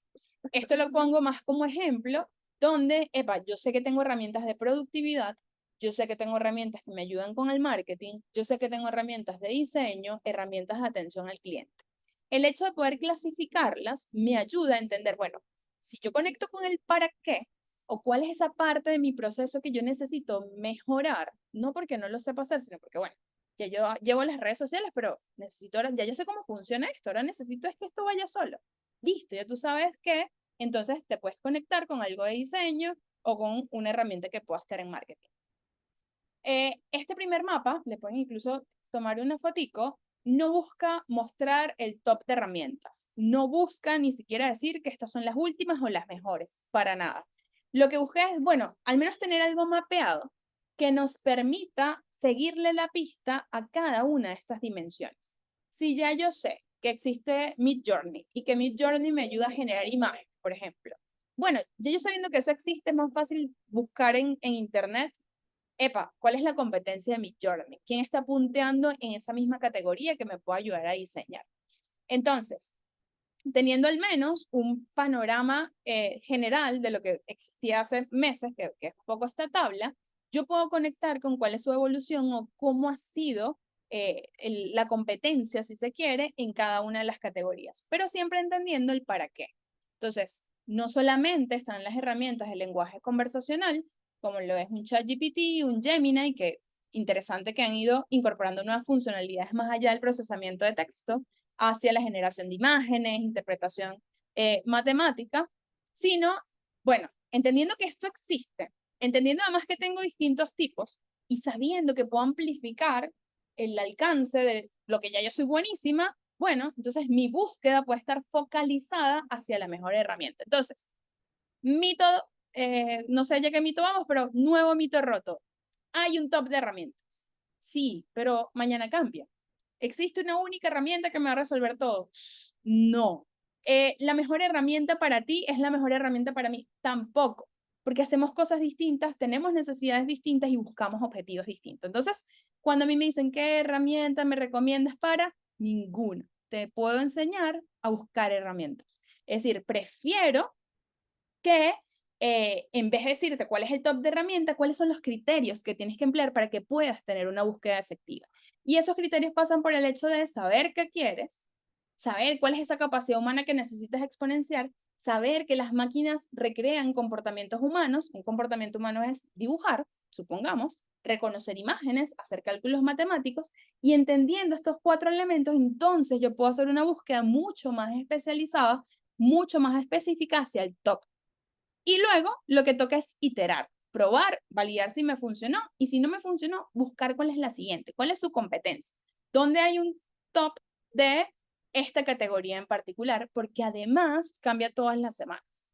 Esto lo pongo más como ejemplo, donde, yo sé que tengo herramientas de productividad, yo sé que tengo herramientas que me ayudan con el marketing, yo sé que tengo herramientas de diseño, herramientas de atención al cliente. El hecho de poder clasificarlas me ayuda a entender, bueno, si yo conecto con el para qué, o cuál es esa parte de mi proceso que yo necesito mejorar, no porque no lo sepa hacer, sino porque, bueno, ya yo llevo las redes sociales, pero necesito, ya yo sé cómo funciona esto, ahora necesito es que esto vaya solo. Listo, ya tú sabes que entonces te puedes conectar con algo de diseño o con una herramienta que pueda estar en marketing. Este primer mapa, le pueden incluso tomar una fotico, no busca mostrar el top de herramientas, no busca ni siquiera decir que estas son las últimas o las mejores, para nada. Lo que busca es, bueno, al menos tener algo mapeado que nos permita seguirle la pista a cada una de estas dimensiones. Si ya yo sé que existe Midjourney y que Midjourney me ayuda a generar imágenes, por ejemplo, bueno, ya yo sabiendo que eso existe, es más fácil buscar en internet epa, ¿cuál es la competencia de Midjourney? ¿Quién está punteando en esa misma categoría que me pueda ayudar a diseñar? Entonces, teniendo al menos un panorama general de lo que existía hace meses, que es un poco esta tabla, yo puedo conectar con cuál es su evolución o cómo ha sido la competencia, si se quiere, en cada una de las categorías, pero siempre entendiendo el para qué. Entonces, no solamente están las herramientas del lenguaje conversacional, como lo es un ChatGPT, un Gemini, que interesante que han ido incorporando nuevas funcionalidades más allá del procesamiento de texto, hacia la generación de imágenes, interpretación matemática, sino, bueno, entendiendo que esto existe, entendiendo además que tengo distintos tipos y sabiendo que puedo amplificar el alcance de lo que ya yo soy buenísima, bueno, entonces mi búsqueda puede estar focalizada hacia la mejor herramienta. Entonces, mito, no sé ya qué mito vamos, pero nuevo mito roto. Hay un top de herramientas. Sí, pero mañana cambia. ¿Existe una única herramienta que me va a resolver todo? No. ¿La mejor herramienta para ti es la mejor herramienta para mí? Tampoco, porque hacemos cosas distintas, tenemos necesidades distintas y buscamos objetivos distintos. Entonces, cuando a mí me dicen qué herramienta me recomiendas para, ninguna. Te puedo enseñar a buscar herramientas. Es decir, prefiero que en vez de decirte cuál es el top de herramientas, cuáles son los criterios que tienes que emplear para que puedas tener una búsqueda efectiva. Y esos criterios pasan por el hecho de saber qué quieres, saber cuál es esa capacidad humana que necesitas exponenciar, saber que las máquinas recrean comportamientos humanos. Un comportamiento humano es dibujar, supongamos, reconocer imágenes, hacer cálculos matemáticos, y entendiendo estos 4 elementos, entonces yo puedo hacer una búsqueda mucho más especializada, mucho más específica hacia el top. Y luego lo que toca es iterar, probar, validar si me funcionó y si no me funcionó, buscar cuál es la siguiente, cuál es su competencia, dónde hay un top de esta categoría en particular, porque además cambia todas las semanas.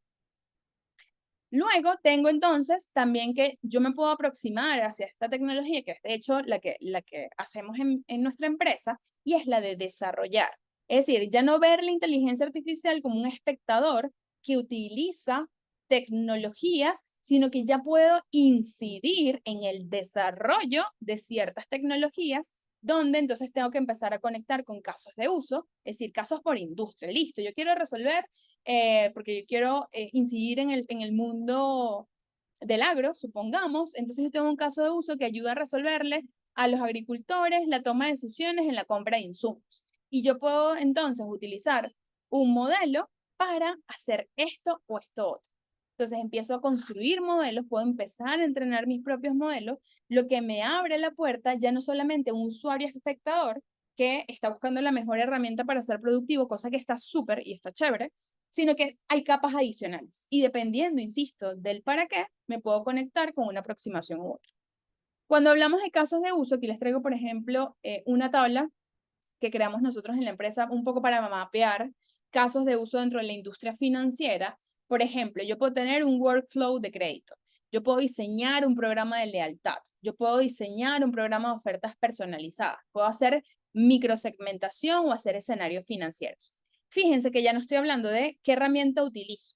Luego tengo entonces también que yo me puedo aproximar hacia esta tecnología, que es de hecho la que hacemos en nuestra empresa, y es la de desarrollar. Es decir, ya no ver la inteligencia artificial como un espectador que utiliza tecnologías, sino que ya puedo incidir en el desarrollo de ciertas tecnologías, donde entonces tengo que empezar a conectar con casos de uso, es decir, casos por industria. Listo, yo quiero resolver porque yo quiero incidir en el mundo del agro, supongamos, entonces yo tengo un caso de uso que ayuda a resolverle a los agricultores la toma de decisiones en la compra de insumos. Y yo puedo entonces utilizar un modelo para hacer esto o esto otro. Entonces empiezo a construir modelos, puedo empezar a entrenar mis propios modelos, lo que me abre la puerta ya no solamente un usuario espectador que está buscando la mejor herramienta para ser productivo, cosa que está súper y está chévere, sino que hay capas adicionales. Y dependiendo, insisto, del para qué, me puedo conectar con una aproximación u otra. Cuando hablamos de casos de uso, aquí les traigo, por ejemplo, una tabla que creamos nosotros en la empresa un poco para mapear casos de uso dentro de la industria financiera. Por ejemplo, yo puedo tener un workflow de crédito, yo puedo diseñar un programa de lealtad, yo puedo diseñar un programa de ofertas personalizadas, puedo hacer microsegmentación o hacer escenarios financieros. Fíjense que ya no estoy hablando de qué herramienta utilizo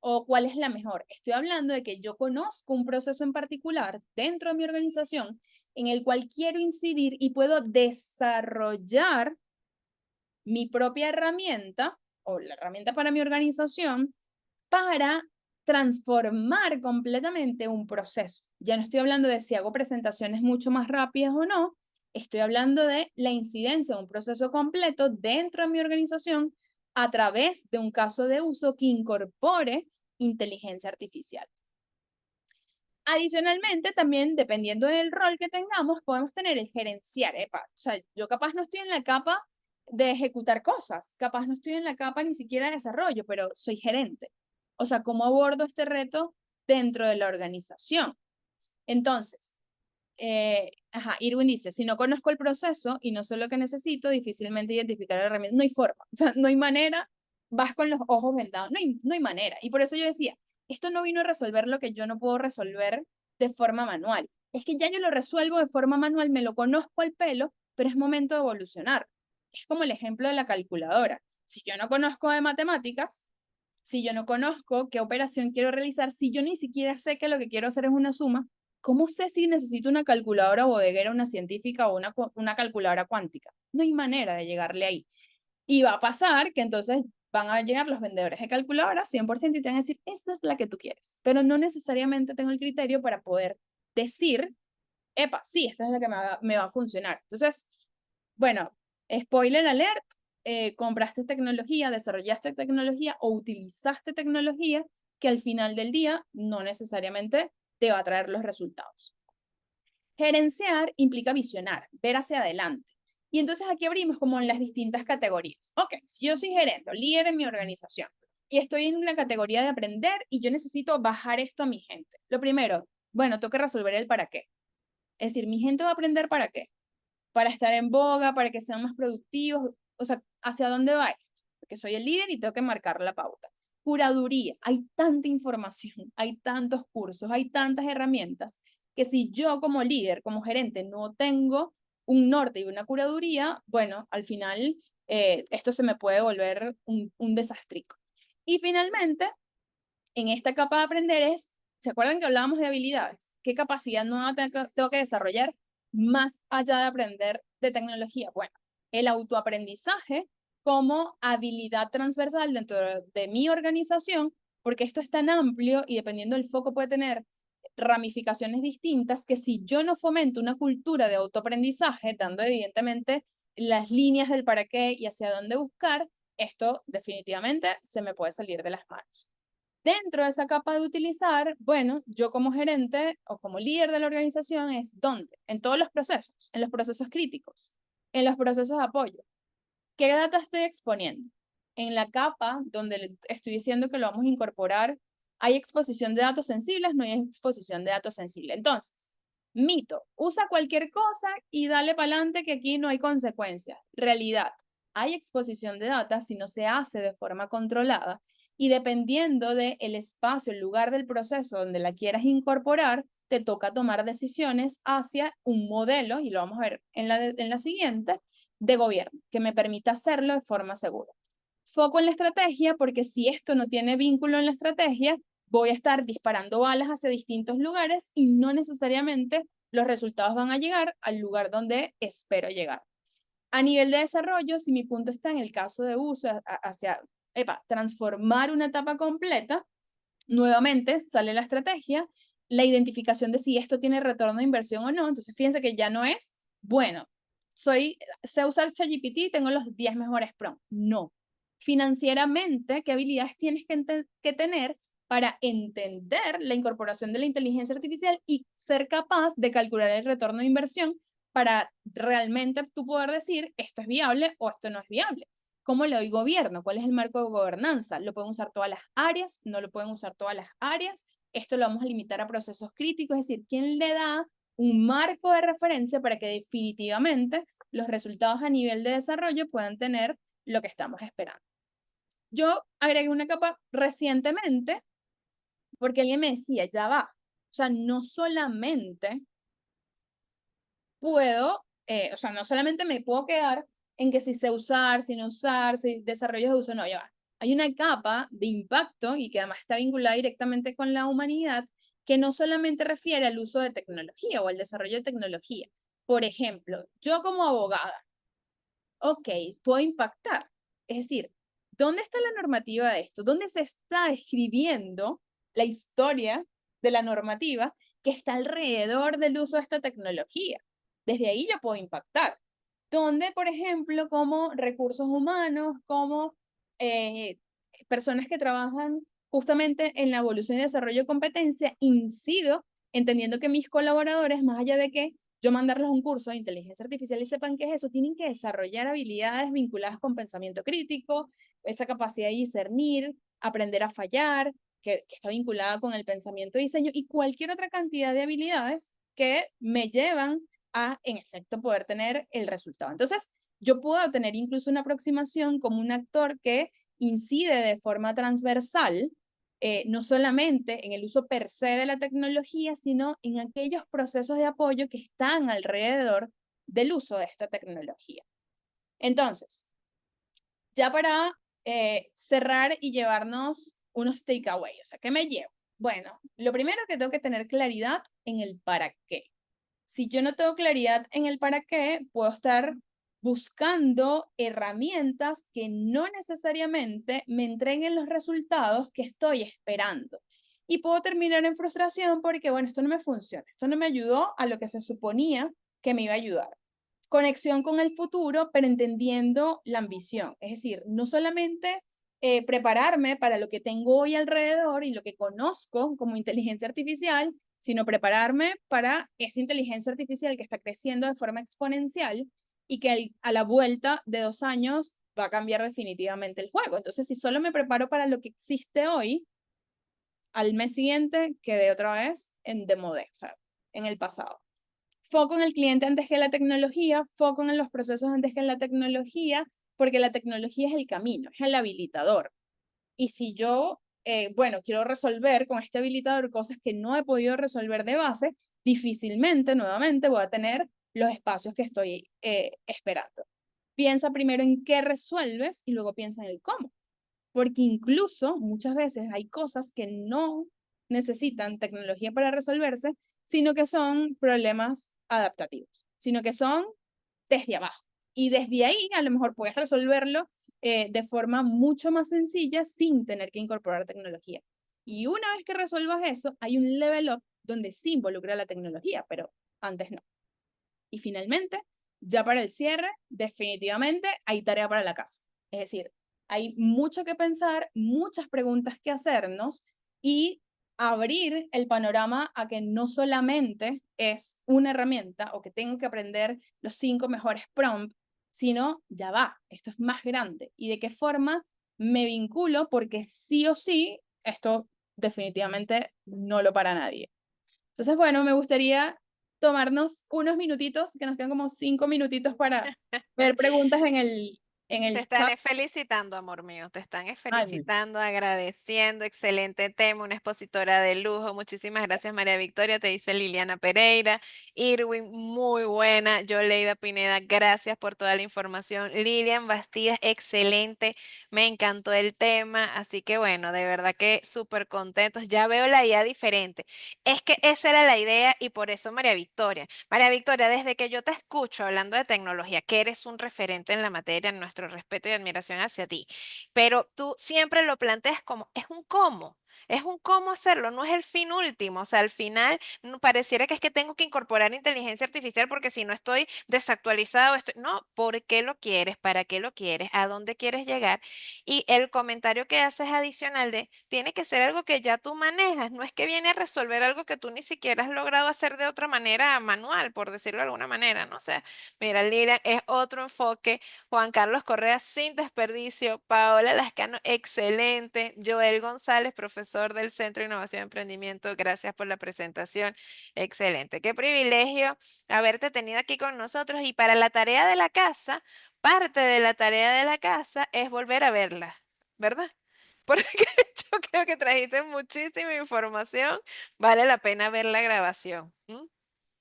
o cuál es la mejor. Estoy hablando de que yo conozco un proceso en particular dentro de mi organización en el cual quiero incidir y puedo desarrollar mi propia herramienta o la herramienta para mi organización para transformar completamente un proceso. Ya no estoy hablando de si hago presentaciones mucho más rápidas o no, estoy hablando de la incidencia de un proceso completo dentro de mi organización a través de un caso de uso que incorpore inteligencia artificial. Adicionalmente, también dependiendo del rol que tengamos, podemos tener el gerenciar. Epa, o sea, yo capaz no estoy en la capa de ejecutar cosas, capaz no estoy en la capa ni siquiera de desarrollo, pero soy gerente. O sea, ¿cómo abordo este reto dentro de la organización? Entonces, Irwin dice, si no conozco el proceso y no sé lo que necesito, difícilmente identificar la herramienta. No hay forma, o sea, no hay manera, vas con los ojos vendados, no hay manera. Y por eso yo decía, esto no vino a resolver lo que yo no puedo resolver de forma manual. Es que ya yo lo resuelvo de forma manual, me lo conozco al pelo, pero es momento de evolucionar. Es como el ejemplo de la calculadora. Si yo no conozco de matemáticas, si yo no conozco qué operación quiero realizar, si yo ni siquiera sé que lo que quiero hacer es una suma, ¿cómo sé si necesito una calculadora bodeguera, una científica o una calculadora cuántica? No hay manera de llegarle ahí. Y va a pasar que entonces van a llegar los vendedores de calculadoras 100% y te van a decir, esta es la que tú quieres, pero no necesariamente tengo el criterio para poder decir, epa, sí, esta es la que me va a funcionar. Entonces, bueno, spoiler alert, compraste tecnología, desarrollaste tecnología o utilizaste tecnología que al final del día no necesariamente te va a traer los resultados. Gerenciar implica visionar, ver hacia adelante. Y entonces aquí abrimos como en las distintas categorías. Ok, si yo soy gerente o líder en mi organización y estoy en una categoría de aprender y yo necesito bajar esto a mi gente. Lo primero, bueno, tengo que resolver el para qué. Es decir, mi gente va a aprender para qué, para estar en boga, para que sean más productivos, o sea, ¿hacia dónde va esto? Porque soy el líder y tengo que marcar la pauta. Curaduría, hay tanta información, hay tantos cursos, hay tantas herramientas, que si yo como líder, como gerente, no tengo un norte y una curaduría, bueno, al final esto se me puede volver un desastrico. Y finalmente, en esta capa de aprender ¿se acuerdan que hablábamos de habilidades? ¿Qué capacidad nueva tengo que desarrollar más allá de aprender de tecnología? Bueno, el autoaprendizaje como habilidad transversal dentro de mi organización, porque esto es tan amplio y dependiendo del foco puede tener ramificaciones distintas, que si yo no fomento una cultura de autoaprendizaje, dando evidentemente las líneas del para qué y hacia dónde buscar, esto definitivamente se me puede salir de las manos. Dentro de esa capa de utilizar, bueno, yo como gerente o como líder de la organización es dónde, en todos los procesos, en los procesos críticos, en los procesos de apoyo. ¿Qué data estoy exponiendo? En la capa donde estoy diciendo que lo vamos a incorporar, ¿hay exposición de datos sensibles? No hay exposición de datos sensibles. Entonces, mito, usa cualquier cosa y dale para adelante que aquí no hay consecuencias. Realidad, hay exposición de datos si no se hace de forma controlada y dependiendo del espacio, el lugar del proceso donde la quieras incorporar, te toca tomar decisiones hacia un modelo, y lo vamos a ver en la siguiente, de gobierno, que me permita hacerlo de forma segura. Foco en la estrategia, porque si esto no tiene vínculo en la estrategia, voy a estar disparando balas hacia distintos lugares y no necesariamente los resultados van a llegar al lugar donde espero llegar. A nivel de desarrollo, si mi punto está en el caso de uso hacia transformar una etapa completa, nuevamente sale la estrategia, la identificación de si esto tiene retorno de inversión o no. Entonces, fíjense que ya no es, bueno, sé usar ChatGPT, tengo los 10 mejores prompts. No. Financieramente, ¿qué habilidades tienes que tener para entender la incorporación de la inteligencia artificial y ser capaz de calcular el retorno de inversión para realmente tú poder decir esto es viable o esto no es viable? ¿Cómo le doy gobierno? ¿Cuál es el marco de gobernanza? ¿Lo pueden usar todas las áreas? ¿No lo pueden usar todas las áreas? Esto lo vamos a limitar a procesos críticos, es decir, ¿quién le da un marco de referencia para que definitivamente los resultados a nivel de desarrollo puedan tener lo que estamos esperando? Yo agregué una capa recientemente porque alguien me decía, ya va, o sea, no solamente puedo, o sea, no solamente me puedo quedar en que si sé usar, si no usar, si desarrollos de uso, no, ya va. Hay una capa de impacto y que además está vinculada directamente con la humanidad que no solamente refiere al uso de tecnología o al desarrollo de tecnología. Por ejemplo, yo como abogada, ok, puedo impactar. Es decir, ¿dónde está la normativa de esto? ¿Dónde se está escribiendo la historia de la normativa que está alrededor del uso de esta tecnología? Desde ahí yo puedo impactar. ¿Dónde, por ejemplo, como recursos humanos, como personas que trabajan justamente en la evolución y desarrollo de competencia, incido entendiendo que mis colaboradores, más allá de que yo mandarles un curso de inteligencia artificial y sepan qué es eso, tienen que desarrollar habilidades vinculadas con pensamiento crítico, esa capacidad de discernir, aprender a fallar, que está vinculada con el pensamiento de diseño y cualquier otra cantidad de habilidades que me llevan a, en efecto, poder tener el resultado. Entonces, yo puedo tener incluso una aproximación como un actor que incide de forma transversal, no solamente en el uso per se de la tecnología, sino en aquellos procesos de apoyo que están alrededor del uso de esta tecnología. Entonces, ya para cerrar y llevarnos unos takeaways, o sea, ¿qué me llevo? Bueno, lo primero que tengo que tener claridad en el para qué. Si yo no tengo claridad en el para qué, puedo estar buscando herramientas que no necesariamente me entreguen los resultados que estoy esperando. Y puedo terminar en frustración porque, bueno, esto no me funciona, esto no me ayudó a lo que se suponía que me iba a ayudar. Conexión con el futuro, pero entendiendo la ambición. Es decir, no solamente prepararme para lo que tengo hoy alrededor y lo que conozco como inteligencia artificial, sino prepararme para esa inteligencia artificial que está creciendo de forma exponencial y que a la vuelta de 2 años va a cambiar definitivamente el juego. Entonces, si solo me preparo para lo que existe hoy, al mes siguiente quedé otra vez en demodé, o sea, en el pasado. Foco en el cliente antes que la tecnología, foco en los procesos antes que en la tecnología, porque la tecnología es el camino, es el habilitador. Y si yo, bueno, quiero resolver con este habilitador cosas que no he podido resolver de base, difícilmente, nuevamente, voy a tener los espacios que estoy esperando. Piensa primero en qué resuelves y luego piensa en el cómo. Porque incluso muchas veces hay cosas que no necesitan tecnología para resolverse, sino que son problemas adaptativos, sino que son desde abajo. Y desde ahí a lo mejor puedes resolverlo de forma mucho más sencilla sin tener que incorporar tecnología. Y una vez que resuelvas eso, hay un level up donde sí involucra la tecnología, pero antes no. Y finalmente, ya para el cierre, definitivamente hay tarea para la casa. Es decir, hay mucho que pensar, muchas preguntas que hacernos y abrir el panorama a que no solamente es una herramienta o que tengo que aprender los 5 mejores prompts, sino ya va, esto es más grande. ¿Y de qué forma me vinculo? Porque sí o sí, esto definitivamente no lo para nadie. Entonces, bueno, me gustaría tomarnos unos minutitos, que nos quedan como 5 minutitos para ver preguntas en Te el están chat. felicitando, amor mío, te están Ay, felicitando, agradeciendo, excelente tema, una expositora de lujo. Muchísimas gracias, María Victoria, te dice Liliana Pereira. Irwin, muy buena. Yoleida Pineda, gracias por toda la información. Lilian Bastidas, excelente, me encantó el tema, así que bueno, de verdad que súper contentos. Ya veo la idea diferente. Es que esa era la idea y por eso María Victoria. María Victoria, desde que yo te escucho hablando de tecnología, que eres un referente en la materia, nuestro respeto y admiración hacia ti, pero tú siempre lo planteas como, es un cómo hacerlo, no es el fin último, o sea, al final pareciera que es que tengo que incorporar inteligencia artificial porque si no estoy desactualizado, no, ¿por qué lo quieres? ¿Para qué lo quieres? ¿A dónde quieres llegar? Y el comentario que haces adicional de, tiene que ser algo que ya tú manejas, no es que viene a resolver algo que tú ni siquiera has logrado hacer de otra manera manual, por decirlo de alguna manera, no sé. Mira, Lira, es otro enfoque. Juan Carlos Correa, sin desperdicio. Paola Lascano, excelente. Joel González, profesor del Centro de Innovación y Emprendimiento, gracias por la presentación. Excelente. Qué privilegio haberte tenido aquí con nosotros. Y para la tarea de la casa, parte de la tarea de la casa es volver a verla, ¿verdad? Porque yo creo que trajiste muchísima información. Vale la pena ver la grabación. ¿M?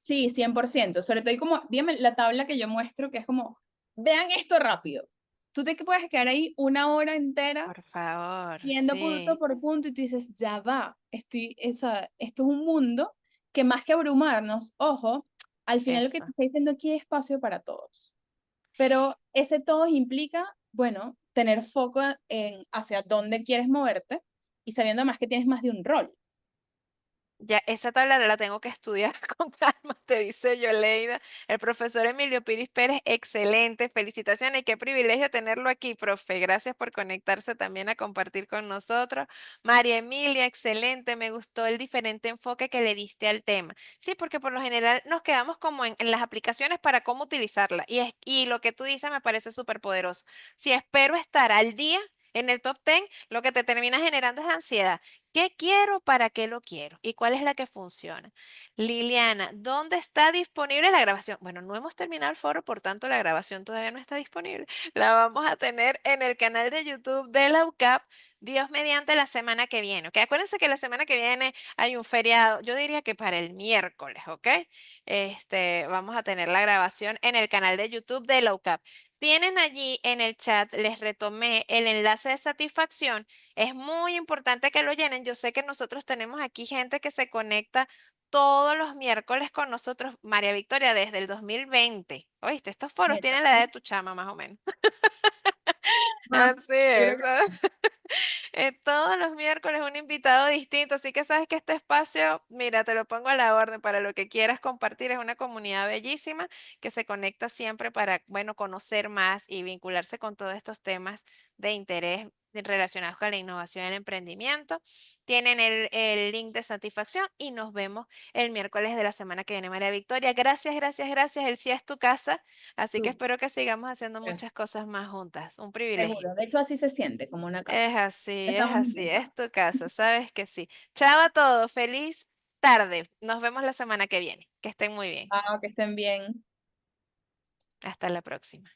sí, 100%. Sobre todo, como, dígame la tabla que yo muestro, que es como, vean esto rápido. Tú te puedes quedar ahí una hora entera Por favor, viendo punto sí, por punto y tú dices, ya va, esto es un mundo que más que abrumarnos, ojo, al final lo que te eso. está diciendo aquí es espacio para todos. Pero ese todos implica, bueno, tener foco en hacia dónde quieres moverte y sabiendo además que tienes más de un rol. Ya, esa tabla la tengo que estudiar con calma, te dice Yoleida. El profesor Emilio Piris Pérez, excelente, felicitaciones y qué privilegio tenerlo aquí, profe. Gracias por conectarse también a compartir con nosotros. María Emilia, excelente, me gustó el diferente enfoque que le diste al tema. Sí, porque por lo general nos quedamos como en las aplicaciones para cómo utilizarla y lo que tú dices me parece súper poderoso. Si espero estar al día en el top 10, lo que te termina generando es ansiedad. ¿Qué quiero? ¿Para qué lo quiero? ¿Y cuál es la que funciona? Liliana, ¿dónde está disponible la grabación? Bueno, no hemos terminado el foro, por tanto la grabación todavía no está disponible. La vamos a tener en el canal de YouTube de la UCAP, Dios mediante la semana que viene, ¿ok? Acuérdense que la semana que viene hay un feriado, yo diría que para el miércoles, ¿ok? Vamos a tener la grabación en el canal de YouTube de la UCAP. Tienen allí en el chat, les retomé el enlace de satisfacción. Es muy importante que lo llenen. Yo sé que nosotros tenemos aquí gente que se conecta todos los miércoles con nosotros, María Victoria, desde el 2020. ¿Oíste? Estos foros Neta, tienen la edad de ¿sí? tu chama, más o menos. Más, Así yo es. creo que Todos los miércoles un invitado distinto, así que sabes que este espacio, mira, te lo pongo a la orden para lo que quieras compartir. Es una comunidad bellísima que se conecta siempre para, bueno, conocer más y vincularse con todos estos temas de interés relacionados con la innovación y el emprendimiento. Tienen el link de satisfacción y nos vemos el miércoles de la semana que viene, María Victoria. Gracias, gracias, gracias. El sí es tu casa, así que súper, espero que sigamos haciendo muchas cosas más juntas. Un privilegio. seguro. De hecho, así se siente como una casa. Es Estamos así, intentando. es tu casa, sabes que sí. Chao a todos, feliz tarde. Nos vemos la semana que viene. Que estén muy bien. Ah, que estén bien. Hasta la próxima.